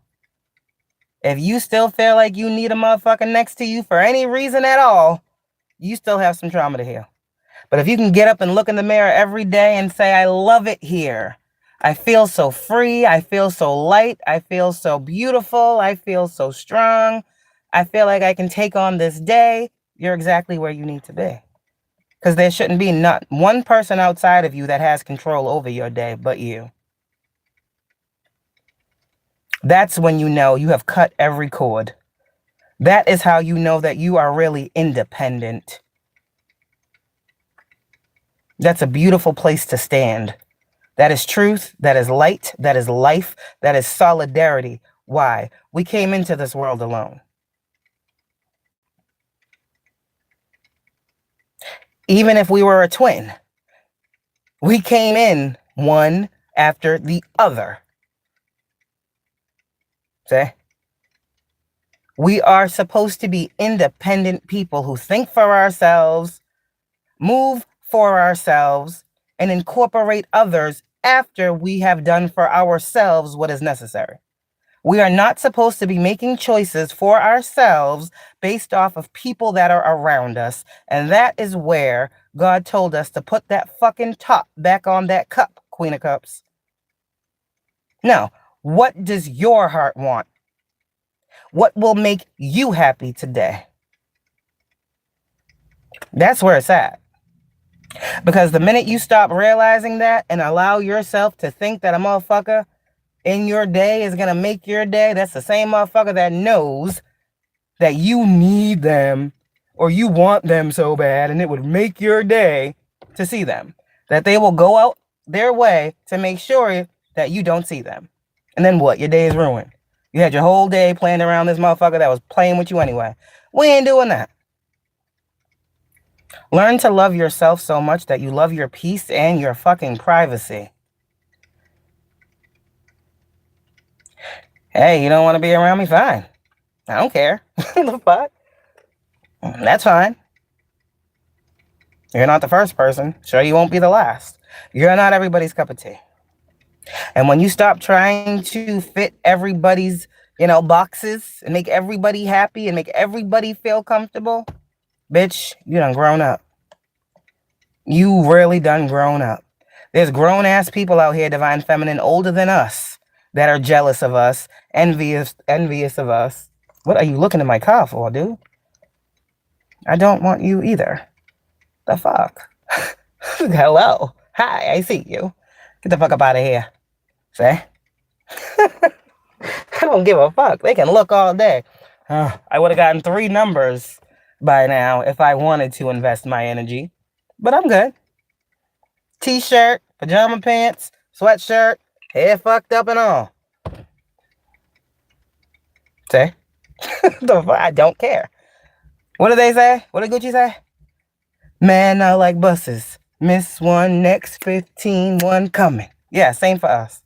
If you still feel like you need a motherfucker next to you for any reason at all, you still have some trauma to heal. But if you can get up and look in the mirror every day and say, I love it here. I feel so free. I feel so light. I feel so beautiful. I feel so strong. I feel like I can take on this day. You're exactly where you need to be. Because there shouldn't be not one person outside of you that has control over your day but you. That's when you know you have cut every cord. That is how you know that you are really independent. That's a beautiful place to stand. That is truth. That is light. That is life. That is solidarity. Why? We came into this world alone. Even if we were a twin, we came in one after the other. See? We are supposed to be independent people who think for ourselves, move for ourselves, and incorporate others after we have done for ourselves what is necessary. We are not supposed to be making choices for ourselves based off of people that are around us. And that is where God told us to put that fucking top back on that cup, Queen of Cups. Now, what does your heart want? What will make you happy today? That's where it's at. Because the minute you stop realizing that and allow yourself to think that a motherfucker in your day is going to make your day, that's the same motherfucker that knows that you need them or you want them so bad and it would make your day to see them. That they will go out their way to make sure that you don't see them. And then what? Your day is ruined. You had your whole day playing around this motherfucker that was playing with you anyway. We ain't doing that. Learn to love yourself so much that you love your peace and your fucking privacy. Hey, you don't want to be around me? Fine. I don't care. The fuck? That's fine. You're not the first person. Sure, you won't be the last. You're not everybody's cup of tea. And when you stop trying to fit everybody's, boxes and make everybody happy and make everybody feel comfortable, bitch, you done grown up. You really done grown up. There's grown-ass people out here, divine feminine, older than us, that are jealous of us, envious of us. What are you looking in my car for, dude? I don't want you either. The fuck? Hello. Hi, I see you. Get the fuck up out of here. See? I don't give a fuck. They can look all day. I would have gotten 3 numbers by now if I wanted to invest my energy. But I'm good. T-shirt, pajama pants, sweatshirt, hair fucked up and all. See? I don't care. What do they say? What did Gucci say? Man, I like buses. Miss one, next 15, one coming. Yeah, same for us.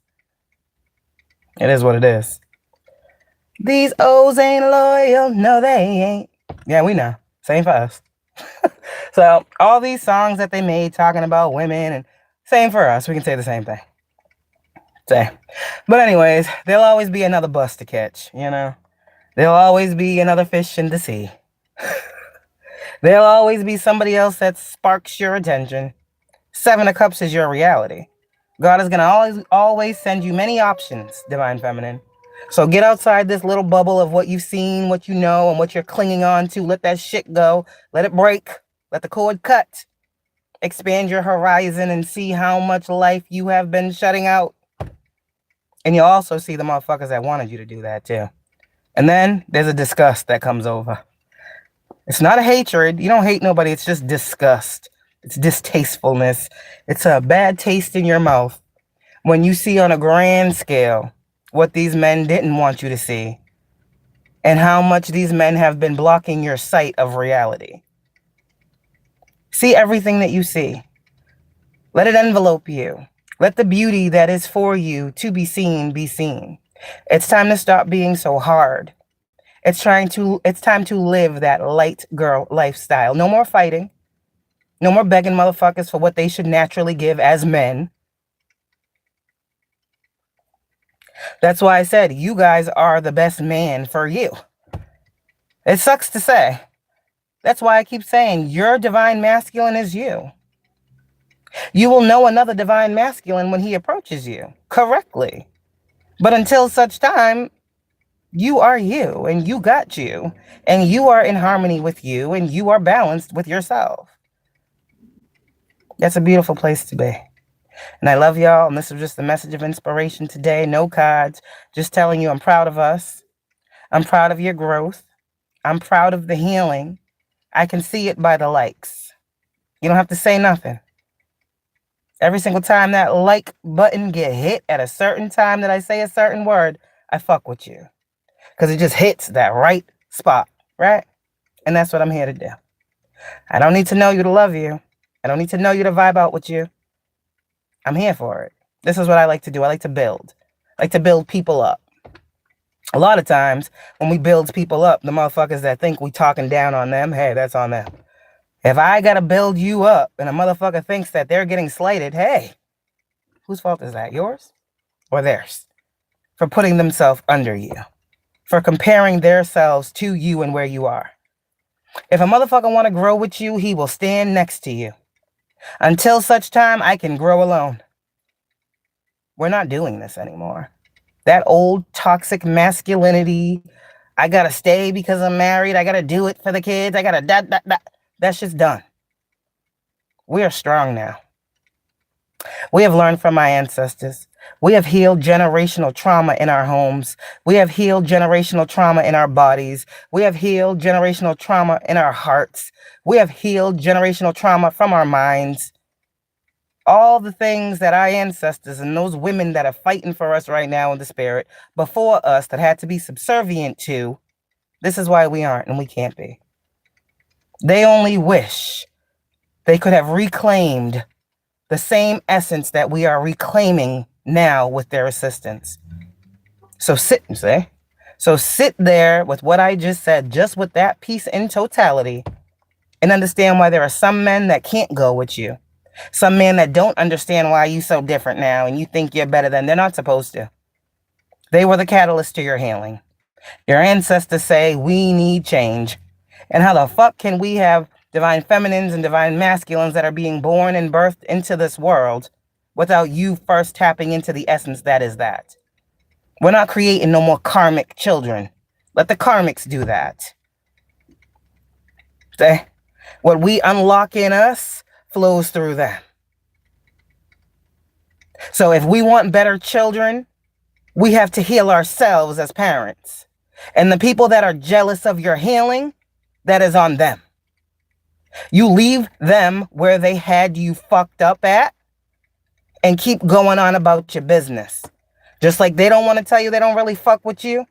It is what it is. These O's ain't loyal. No, they ain't. Yeah, we know. Same for us. So all these songs that they made talking about women, and same for us. We can say the same thing. Same. But anyways, there'll always be another bus to catch, you know? There'll always be another fish in the sea. There'll always be somebody else that sparks your attention. Seven of Cups is your reality. God is going to always send you many options, Divine Feminine. So get outside this little bubble of what you've seen, what you know, and what you're clinging on to. Let that shit go. Let it break. Let the cord cut. Expand your horizon and see how much life you have been shutting out. And you'll also see the motherfuckers that wanted you to do that too. And then there's a disgust that comes over. It's not a hatred. You don't hate nobody. It's just disgust. It's distastefulness. It's a bad taste in your mouth when you see on a grand scale what these men didn't want you to see and how much these men have been blocking your sight of reality. See everything that you see. Let it envelope you. Let the beauty that is for you to be seen be seen. It's time to stop being so hard. It's time to live that light girl lifestyle. No more fighting. No more begging motherfuckers for what they should naturally give as men. That's why I said you guys are the best man for you. It sucks to say. That's why I keep saying your divine masculine is you. You will know another divine masculine when he approaches you correctly. But until such time, you are you and you got you and you are in harmony with you and you are balanced with yourself. That's a beautiful place to be. And I love y'all. And this was just a message of inspiration today. No cards. Just telling you I'm proud of us. I'm proud of your growth. I'm proud of the healing. I can see it by the likes. You don't have to say nothing. Every single time that like button get hit at a certain time that I say a certain word, I fuck with you. Because it just hits that right spot, right? And that's what I'm here to do. I don't need to know you to love you. I don't need to know you to vibe out with you. I'm here for it. This is what I like to do. I like to build. I like to build people up. A lot of times when we build people up, the motherfuckers that think we talking down on them, hey, that's on them. If I got to build you up and a motherfucker thinks that they're getting slighted, hey, whose fault is that? Yours or theirs? For putting themselves under you. For comparing themselves to you and where you are. If a motherfucker want to grow with you, he will stand next to you. Until such time, I can grow alone. We're not doing this anymore. That old toxic masculinity, I got to stay because I'm married, I got to do it for the kids, I got to that's just done. We are strong now. We have learned from my ancestors. We have healed generational trauma in our homes. We have healed generational trauma in our bodies. We have healed generational trauma in our hearts. We have healed generational trauma from our minds. All the things that our ancestors and those women that are fighting for us right now in the spirit before us that had to be subservient to, this is why we aren't and we can't be. They only wish they could have reclaimed the same essence that we are reclaiming now with their assistance. So sit there with what I just said, just with that piece in totality, and understand why there are some men that can't go with you. Some men that don't understand why you're so different now and you think you're better than they're not supposed to. They were the catalyst to your healing. Your ancestors say we need change. And how the fuck can we have divine feminines and divine masculines that are being born and birthed into this world without you first tapping into the essence that is that? We're not creating no more karmic children. Let the karmics do that. What we unlock in us flows through them. So if we want better children, we have to heal ourselves as parents. And the people that are jealous of your healing, that is on them. You leave them where they had you fucked up at and keep going on about your business. Just like they don't want to tell you they don't really fuck with you,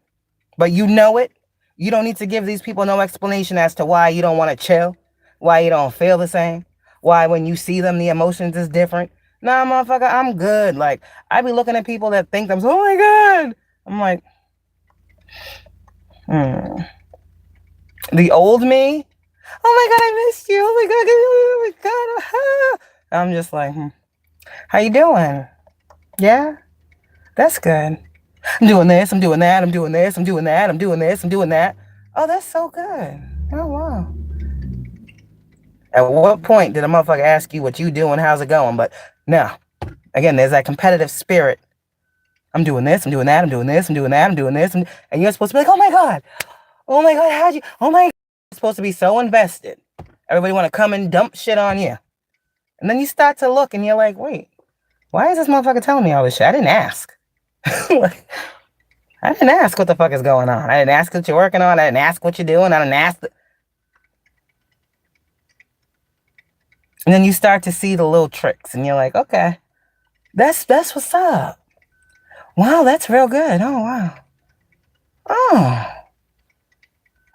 but you know it. You don't need to give these people no explanation as to why you don't want to chill, why you don't feel the same. Why when you see them, the emotions is different. Nah, motherfucker, I'm good. Like, I be looking at people that think I'm, oh my God. I'm like, The old me, oh my God, I missed you. Oh my God, oh my God. I'm just like, how you doing? Yeah, that's good. I'm doing this, I'm doing that, I'm doing this, I'm doing that, I'm doing this, I'm doing that. Oh, that's so good. Oh, wow. At what point did a motherfucker ask you what you doing, how's it going? But no, again, there's that competitive spirit. I'm doing this, I'm doing that, I'm doing this, I'm doing that, I'm doing this. And you're supposed to be like, oh my God, how'd you, oh my God. You're supposed to be so invested. Everybody want to come and dump shit on you. And then you start to look and you're like, wait, why is this motherfucker telling me all this shit? I didn't ask. Like, I didn't ask what the fuck is going on. I didn't ask what you're working on. I didn't ask what you're doing. I didn't ask. And then you start to see the little tricks and you're like, okay, that's what's up. Wow, that's real good. Oh, wow. Oh.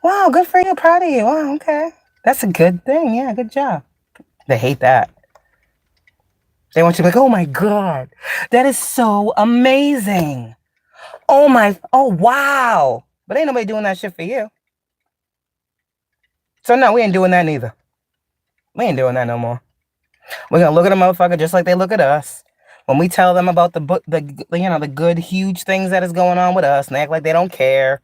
Wow, good for you. Proud of you. Wow, okay. That's a good thing. Yeah, good job. They hate that. They want you to be like, oh my God, that is so amazing. Oh wow. But ain't nobody doing that shit for you. So no, we ain't doing that neither. We ain't doing that no more. We're gonna look at a motherfucker just like they look at us. When we tell them about the good, huge things that is going on with us, and they act like they don't care.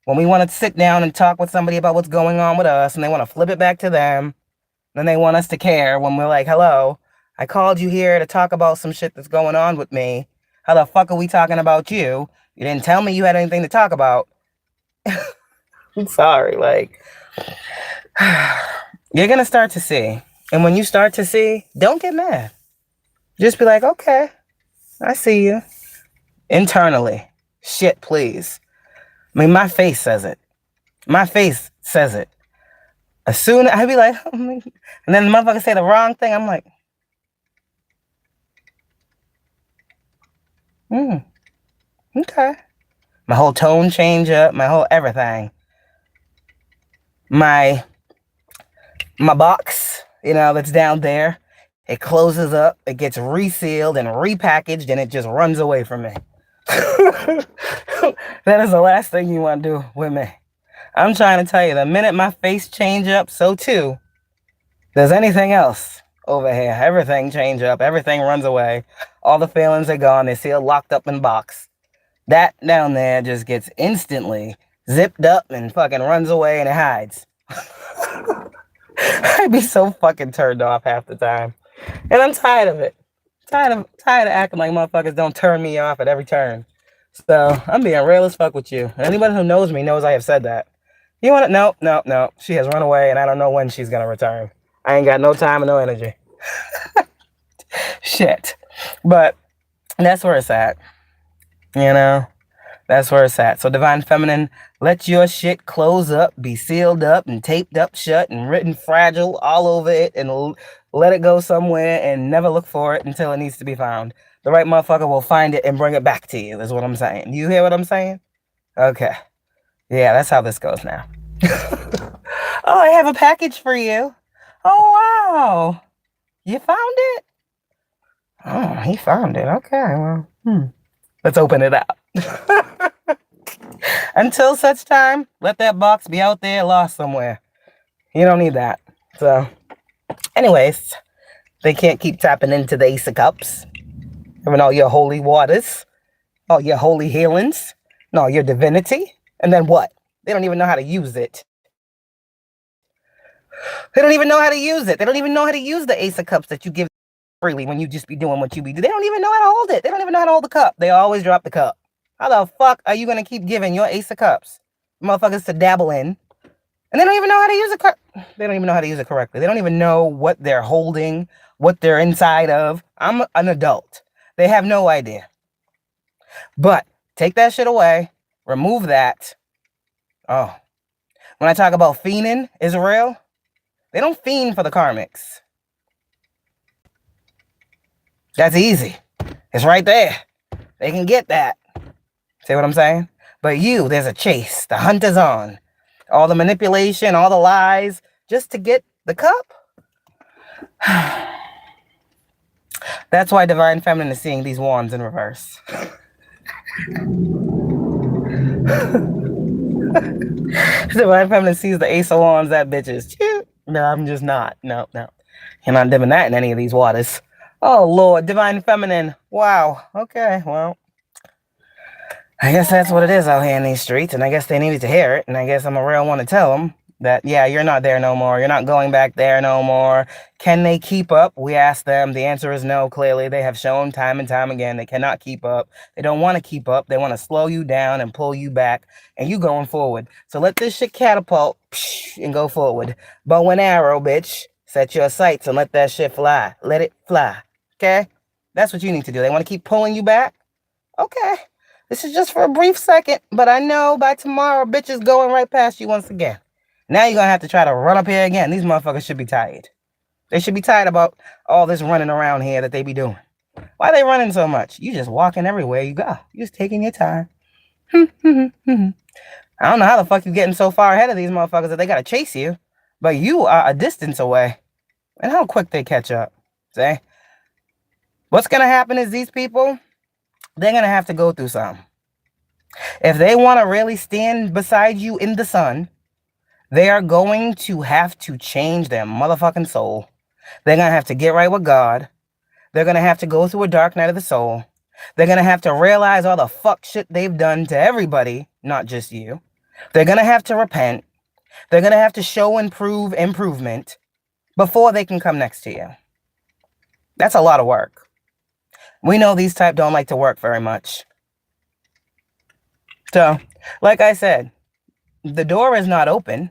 When we want to sit down and talk with somebody about what's going on with us, and they want to flip it back to them, then they want us to care when we're like, hello, I called you here to talk about some shit that's going on with me. How the fuck are we talking about you? You didn't tell me you had anything to talk about. I'm sorry, like, you're going to start to see. And when you start to see, don't get mad. Just be like, okay, I see you. Internally, shit, please. I mean, my face says it. My face says it. As soon as I'd be like, and then the motherfucker say the wrong thing, I'm like, okay. My whole tone change up, my whole everything. My box, that's down there, it closes up, it gets resealed and repackaged, and it just runs away from me. That is the last thing you want to do with me. I'm trying to tell you, the minute my face change up, so too does anything else over here. Everything change up, everything runs away. All the feelings are gone, they're sealed, locked up in box. That down there just gets instantly zipped up and fucking runs away and it hides. I'd be so fucking turned off half the time. And I'm tired of it. Tired of acting like motherfuckers don't turn me off at every turn. So I'm being real as fuck with you. Anybody who knows me knows I have said that. You want to? No. She has run away and I don't know when she's going to return. I ain't got no time and no energy. Shit. But that's where it's at. That's where it's at. So Divine Feminine, let your shit close up, be sealed up and taped up shut and written fragile all over it and let it go somewhere and never look for it until it needs to be found. The right motherfucker will find it and bring it back to you, is what I'm saying. You hear what I'm saying? Okay. Yeah, that's how this goes now. Oh, I have a package for you. Oh, wow. You found it? Oh, he found it. Okay, well, let's open it up. Until such time, let that box be out there lost somewhere. You don't need that. So, anyways, they can't keep tapping into the Ace of Cups. Having all your holy waters, all your holy healings, and all your divinity. And then what? They don't even know how to use it. They don't even know how to use it. They don't even know how to use the Ace of Cups that you give freely when you just be doing what you be doing. They don't even know how to hold it. They don't even know how to hold the cup. They always drop the cup. How the fuck are you going to keep giving your Ace of Cups motherfuckers to dabble in? And they don't even know how to use it. They don't even know how to use it correctly. They don't even know what they're holding, what they're inside of. I'm an adult. They have no idea. But take that shit away. Remove that. Oh. When I talk about fiending is real, they don't fiend for the karmics. That's easy. It's right there. They can get that. See what I'm saying? But there's a chase. The hunt is on. All the manipulation, all the lies, just to get the cup. That's why Divine Feminine is seeing these wands in reverse. Divine Feminine sees the Ace of Wands, that bitch is. No, I'm just not. No. You're not dipping that in any of these waters. Oh, Lord. Divine Feminine. Wow. Okay, well. I guess that's what it is out here in these streets, and I guess they needed to hear it, and I guess I'm a real one to tell them that, yeah, you're not there no more. You're not going back there no more. Can they keep up? We asked them. The answer is no, clearly. They have shown time and time again they cannot keep up. They don't want to keep up. They want to slow you down and pull you back, and you going forward. So let this shit catapult and go forward. Bow and arrow, bitch. Set your sights and let that shit fly. Let it fly, okay? That's what you need to do. They want to keep pulling you back? Okay. This is just for a brief second, but I know by tomorrow, bitch is going right past you once again. Now you're going to have to try to run up here again. These motherfuckers should be tired. They should be tired about all this running around here that they be doing. Why are they running so much? You just walking everywhere you go. You just taking your time. I don't know how the fuck you getting so far ahead of these motherfuckers that they got to chase you, but you are a distance away. And how quick they catch up. See? What's going to happen is these people, they're going to have to go through something. If they want to really stand beside you in the sun, they are going to have to change their motherfucking soul. They're going to have to get right with God. They're going to have to go through a dark night of the soul. They're going to have to realize all the fuck shit they've done to everybody, not just you. They're going to have to repent. They're going to have to show and prove improvement before they can come next to you. That's a lot of work. We know these type don't like to work very much. So, like I said, the door is not open,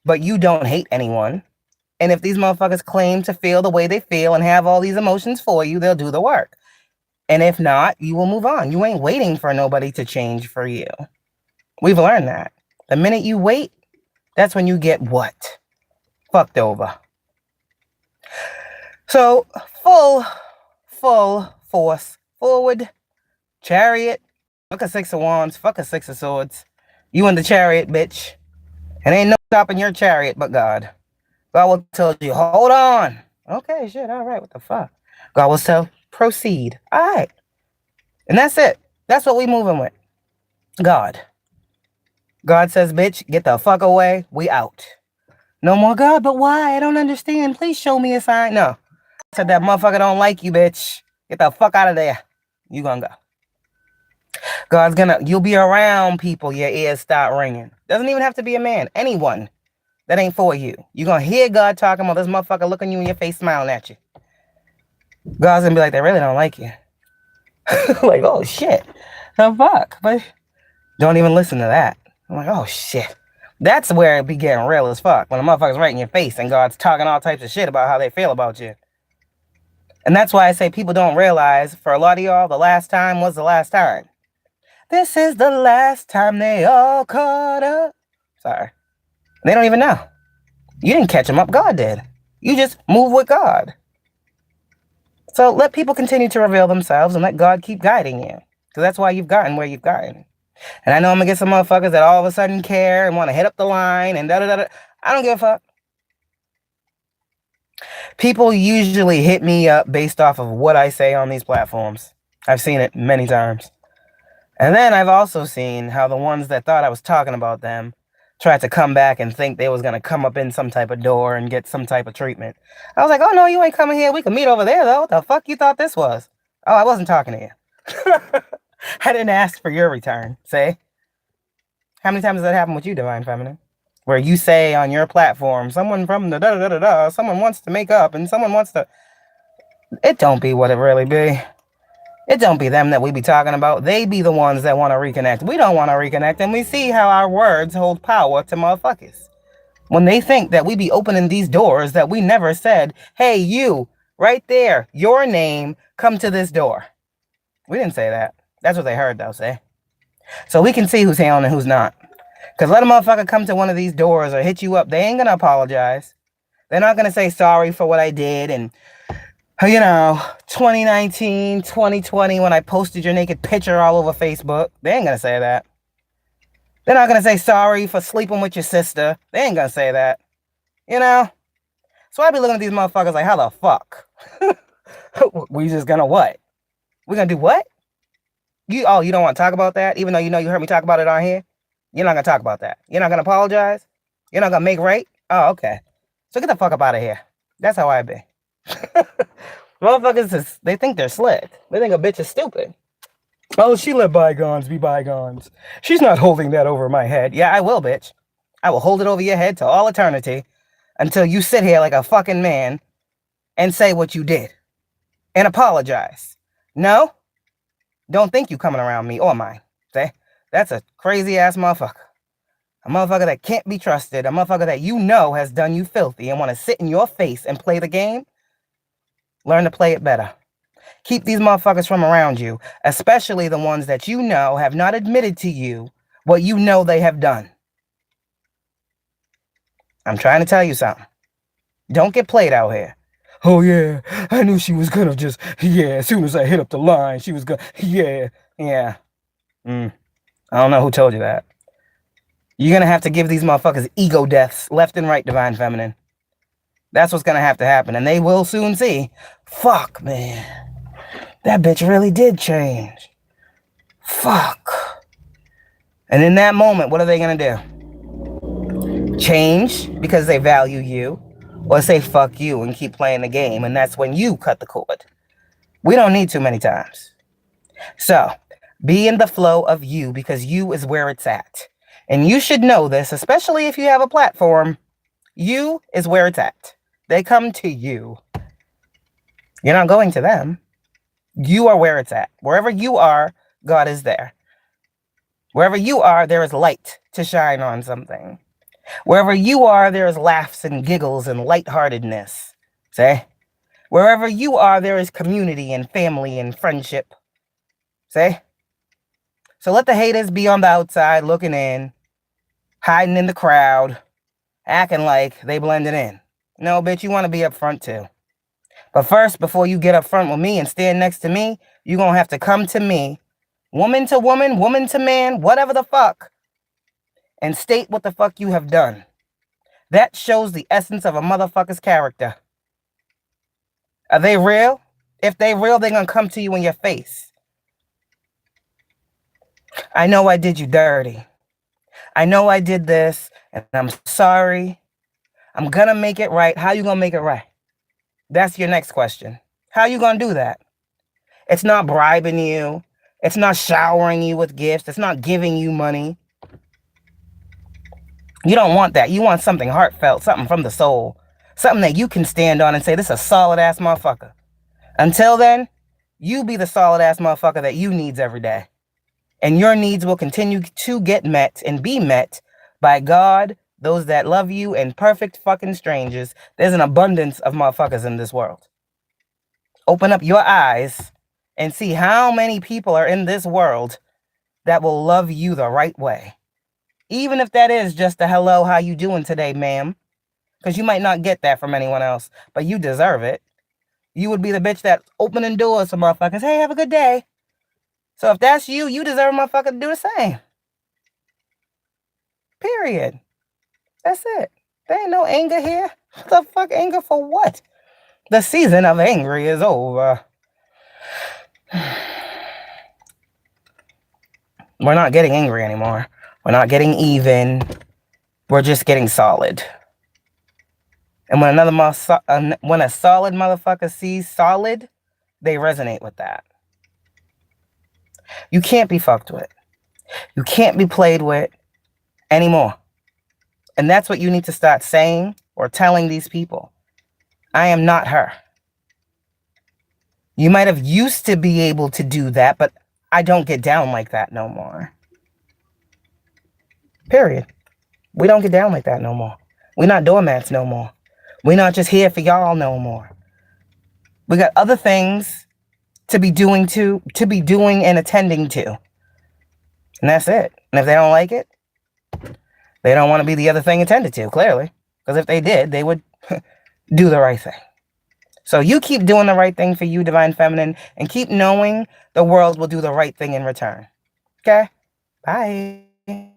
but you don't hate anyone. And if these motherfuckers claim to feel the way they feel and have all these emotions for you, they'll do the work. And if not, you will move on. You ain't waiting for nobody to change for you. We've learned that. The minute you wait, that's when you get what? Fucked over. So, full force forward. Chariot. Fuck a Six of Wands. Fuck a Six of Swords. You in the chariot, bitch. And ain't no stopping your chariot but God. God will tell you, hold on. Okay, shit, all right, what the fuck? God will tell, proceed. All right. And that's it. That's what we moving with. God. God says, bitch, get the fuck away. We out. No more God, but why? I don't understand. Please show me a sign. No. I said that motherfucker don't like you, bitch. Get the fuck out of there. You gonna go. God's gonna, you'll be around people, your ears start ringing. Doesn't even have to be a man. Anyone that ain't for you. You're gonna hear God talking about this motherfucker looking you in your face, smiling at you. God's gonna be like, they really don't like you. Like, oh shit. The fuck? But don't even listen to that. I'm like, oh shit. That's where it be getting real as fuck. When a motherfucker's right in your face and God's talking all types of shit about how they feel about you. And that's why I say people don't realize, for a lot of y'all, the last time was the last time. This is the last time they all caught up. Sorry. They don't even know. You didn't catch them up. God did. You just move with God. So let people continue to reveal themselves and let God keep guiding you. Because that's why you've gotten where you've gotten. And I know I'm going to get some motherfuckers that all of a sudden care and want to hit up the line and da-da-da-da. I don't give a fuck. People usually hit me up based off of what I say on these platforms. I've seen it many times. And then I've also seen how the ones that thought I was talking about them tried to come back and think they was going to come up in some type of door and get some type of treatment. I was like, oh, no, you ain't coming here. We can meet over there, though. What the fuck you thought this was? Oh, I wasn't talking to you. I didn't ask for your return, say. How many times has that happened with you, Divine Feminine? Where you say on your platform, someone from the da-da-da-da-da, someone wants to make up and someone wants to... It don't be what it really be. It don't be them that we be talking about. They be the ones that want to reconnect. We don't want to reconnect, and we see how our words hold power to motherfuckers. When they think that we be opening these doors that we never said, hey, you, right there, your name, come to this door. We didn't say that. That's what they heard, though, say. So we can see who's on and who's not. Because let a motherfucker come to one of these doors or hit you up, they ain't going to apologize. They're not going to say sorry for what I did and... You know, 2019, 2020, when I posted your naked picture all over Facebook. They ain't going to say that. They're not going to say sorry for sleeping with your sister. They ain't going to say that. You know? So I be looking at these motherfuckers like, how the fuck? We just gonna what? We gonna do what? You don't want to talk about that? Even though you know you heard me talk about it on here? You're not gonna talk about that. You're not gonna apologize? You're not gonna make right? Oh, okay. So get the fuck up out of here. That's how I be. Motherfuckers, they think they're slick. They think a bitch is stupid. Oh, she let bygones be bygones. She's not holding that over my head. Yeah, I will, bitch. I will hold it over your head to all eternity until you sit here like a fucking man and say what you did and apologize. No? Don't think you coming around me or mine. See? That's a crazy-ass motherfucker. A motherfucker that can't be trusted. A motherfucker that you know has done you filthy and want to sit in your face and play the game. Learn to play it better. Keep these motherfuckers from around you, especially the ones that you know have not admitted to you what you know they have done. I'm trying to tell you something. Don't get played out here. Oh, yeah, I knew she was gonna just, as soon as I hit up the line, she was gonna, yeah. I don't know who told you that. You're gonna have to give these motherfuckers ego deaths left and right, Divine Feminine. That's what's gonna have to happen, and they will soon see. Fuck, man. That bitch really did change. Fuck. And in that moment, what are they gonna do? Change because they value you, or say fuck you and keep playing the game, and that's when you cut the cord. We don't need too many times. So, be in the flow of you because you is where it's at. And you should know this, especially if you have a platform. You is where it's at. They come to you. You're not going to them. You are where it's at. Wherever you are, God is there. Wherever you are, there is light to shine on something. Wherever you are, there is laughs and giggles and lightheartedness. See? Wherever you are, there is community and family and friendship. See? So let the haters be on the outside looking in, hiding in the crowd, acting like they blended in. No, bitch, you want to be up front too. But first, before you get up front with me and stand next to me, you're going to have to come to me, woman to woman, woman to man, whatever the fuck, and state what the fuck you have done. That shows the essence of a motherfucker's character. Are they real? If they real, they're going to come to you in your face. I know I did you dirty. I know I did this, and I'm sorry. I'm going to make it right. How you going to make it right? That's your next question. How you going to do that? It's not bribing you. It's not showering you with gifts. It's not giving you money. You don't want that. You want something heartfelt, something from the soul, something that you can stand on and say, this is a solid-ass motherfucker. Until then, you be the solid-ass motherfucker that you needs every day. And your needs will continue to get met and be met by God, those that love you, and perfect fucking strangers. There's an abundance of motherfuckers in this world. Open up your eyes and see how many people are in this world that will love you the right way. Even if that is just a hello, how you doing today, ma'am? Because you might not get that from anyone else, but you deserve it. You would be the bitch that's opening doors for motherfuckers. Hey, have a good day. So if that's you, you deserve a motherfucker to do the same. Period. That's it. There ain't no anger here. The fuck anger for what? The season of angry is over. We're not getting angry anymore. We're not getting even. We're just getting solid. And when when a solid motherfucker sees solid, they resonate with that. You can't be fucked with. You can't be played with anymore. And that's what you need to start saying or telling these people. I am not her. You might have used to be able to do that, but I don't get down like that no more. Period. We don't get down like that no more. We're not doormats no more. We're not just here for y'all no more. We got other things to be doing and attending to. And that's it. And if they don't like it, they don't want to be the other thing attended to, clearly. Because if they did, they would do the right thing. So you keep doing the right thing for you, Divine Feminine, and keep knowing the world will do the right thing in return. Okay? Bye.